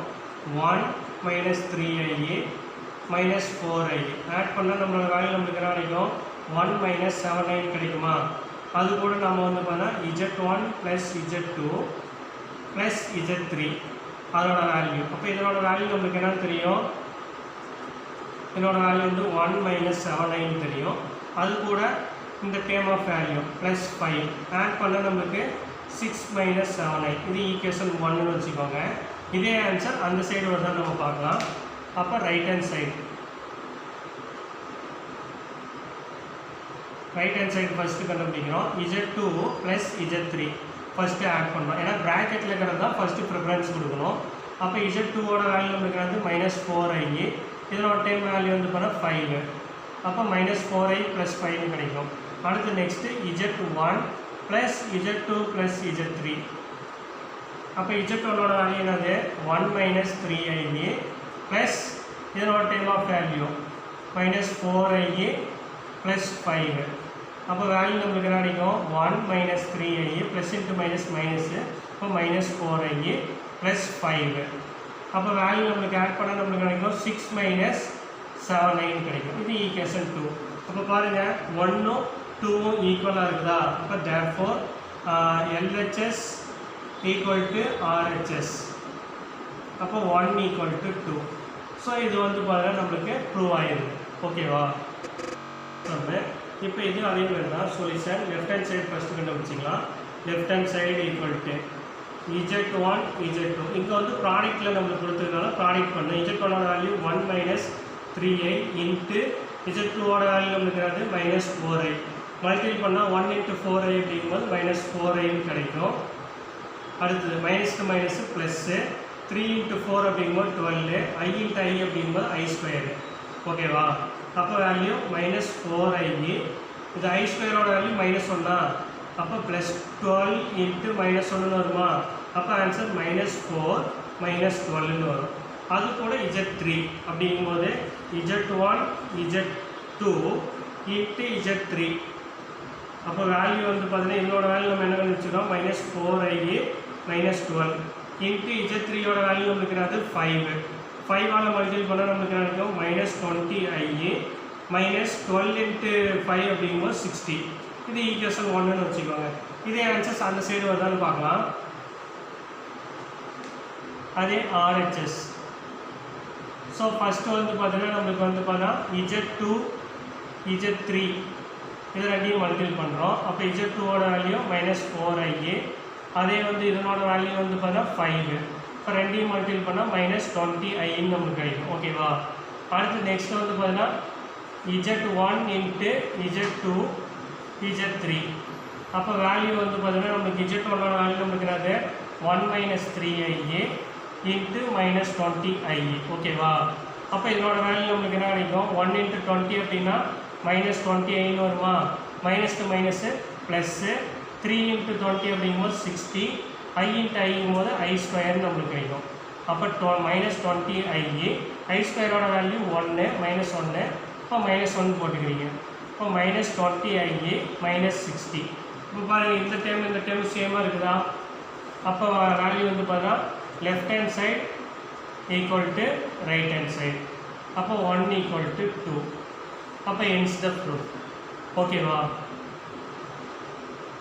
1 - 3i -4i. ஆட் பண்ணால் நம்மளோட வேல்யூ நம்மளுக்கு என்ன கிடைக்கும் 1 - 7i கிடைக்குமா. அது கூட நம்ம வந்து பார்த்தா Z1 + Z2 + Z3 அதோட வேல்யூ. அப்போ இதனோட வேல்யூ நம்மளுக்கு என்ன தெரியும், இதனோட வேல்யூ வந்து 1 - 7i தெரியும். அது கூட இந்த டேர்ம் ஆஃப் வேல்யூ +5 ஆட் பண்ணால் நம்மளுக்கு 6 - 7i. இது ஈக்குவேஷன் 1ன்னு வச்சுக்கோங்க. இதே ஆன்சர் அந்த சைடு வருதான் நம்ம பார்க்கலாம். அப்போ ரைட் ஹேண்ட் சைடு ஃபஸ்ட்டு கண்டுபிடிக்கிறோம். Z2 + Z3 ஃபஸ்ட்டு ஆட் பண்ணுறோம். ஏன்னா ப்ராக்கெட்டில் இருக்கிறது தான் ஃபஸ்ட்டு ப்ரிஃபரன்ஸ் கொடுக்கணும். அப்போ Z2வோட வேல்யூ நம்மளுக்கு வந்து -4i, இதனோட டைம் வேல்யூ வந்து பார்த்தா 5. அப்போ -4i + 5 கிடைக்கும். அடுத்து நெக்ஸ்ட்டு Z1 + Z2 + Z3. அப்போ Z1ஓட வேல்யூ என்னது 1 - 3i ப்ளஸ் இதனோட டைம் ஆஃப் வேல்யூ -4i + 5. அப்போ வேல்யூ நம்மளுக்கு என்ன கிடைக்கும் 1 - 3i ப்ளஸ் இன்ட்டு மைனஸ் இப்போ -4i + 5. அப்போ வேல்யூ நம்மளுக்கு ஆட் பண்ணால் நம்மளுக்கு கிடைக்கும் 6 - 7i கிடைக்கும். இது ஈக்குவேஷன் 2. அப்போ பாருங்கள் 1ம் 2ம் ஈக்குவலாக இருக்குதா. அப்போ therefore LHS = RHS. அப்போ 1 = 2. ஸோ இது வந்து பாருங்கள் நம்மளுக்கு ப்ரூவ் ஆகிடுது. ஓகேவா. நம்ம இப்போ இது அதே மாதிரி தான் solution. Left hand side first கண்டுபிடிச்சிக்கலாம். Left hand side = Z1 Z2. இங்கே வந்து ப்ராடக்ட்டில் நம்மளுக்கு கொடுத்ததுனால ப்ராடக்ட் பண்ணணும். Z1ஓட வேல்யூ 1 - 3i இன்ட்டு Z2ஓட வேல்யூ நம்மளுக்கு -4i. மல்டிபிள் பண்ணால் 1 × 4i அப்படிங்கும்போது -4iன்னு கிடைக்கும். அடுத்தது மைனஸ்க்கு மைனஸு ப்ளஸ்ஸு 3 × 4 அப்படிங்கும்போது 12, i × i அப்படிங்கும்போது i². ஓகேவா. அப்போ வேல்யூ -4i. இது i²ஓட வேல்யூ -1. அப்போ +12 × -1ன்னு வருமா. அப்போ ஆன்சர் -4 - 12ன்னு வரும். அது கூட Z3 அப்படிங்கும்போது Z1 Z2 × Z3. அப்போ வேல்யூ வந்து பார்த்தீங்கன்னா இதனோட வேல்யூ நம்ம என்ன கண்டுபிடிச்சிருக்கோம் -4i -12 இன்ட்டு Z3யோட வேல்யூ நம்மளுக்கு என்னது 5. 5ஆல் மல்டிபிள் பண்ணால் நம்மளுக்கு என்ன கிடைக்கும் -20i -12 × 5 அப்படிங்கும்போது 60. இது ஈக்குவேஷன் 1ன்னு வச்சுக்கோங்க. இதே ஆன்சர்ஸ் அந்த சைடு வருதான்னு பார்க்கலாம். அதே RHS. ஸோ ஃபஸ்ட்டு வந்து பார்த்தீங்கன்னா நம்மளுக்கு வந்து பார்த்தா Z2 Z3 இது ரெண்டையும் மல்டிபிள் பண்ணுறோம். அப்போ Z2ஓட வேல்யூ -4i, அதே வந்து இதனோட வேல்யூ வந்து பார்த்தா 5. இப்போ ரெண்டையும் மல்டிபிள் பண்ணால் -20iன்னு நம்மளுக்கு கிடைக்கும். ஓகேவா. அடுத்து நெக்ஸ்ட் வந்து பார்த்தீங்கன்னா Z1 × Z2 z3 அப்போ வேல்யூ வந்து பார்த்தீங்கன்னா நமக்கு z1 வேல்யூ நமக்கு என்னது 1 minus 3ia into minus 20ia ஓகேவா. அப்போ இதனோட வேல்யூ நமக்கு என்ன கிடைக்கும் 1 இன்ட்டு 20 அப்படின்னா மைனஸ் 20iன்னு வருமா, மைனஸ்க்கு மைனஸு ப்ளஸ்ஸு 3 இன்ட்டு 20 அப்படிங்கும்போது 60 i இன்ட்டு ஐங்கும் போது i ஸ்கொயர்னு நம்மளுக்கு கிடைக்கும். அப்போ மைனஸ் 20ia i ஸ்கொயரோட வேல்யூ 1 மைனஸ் 1 இப்போ மைனஸ் 1 போட்டுக்கிறீங்க. இப்போ மைனஸ் 20ia மைனஸ் 60 இப்போ பாருங்கள் இந்த டைம் சேமாக இருக்குதா. அப்போ வேல்யூ வந்து பார்த்தா left hand side equal to right hand side. அப்போ 1 ஈக்குவல் டு 2. அப்போ ends the proof. ஓகேவா.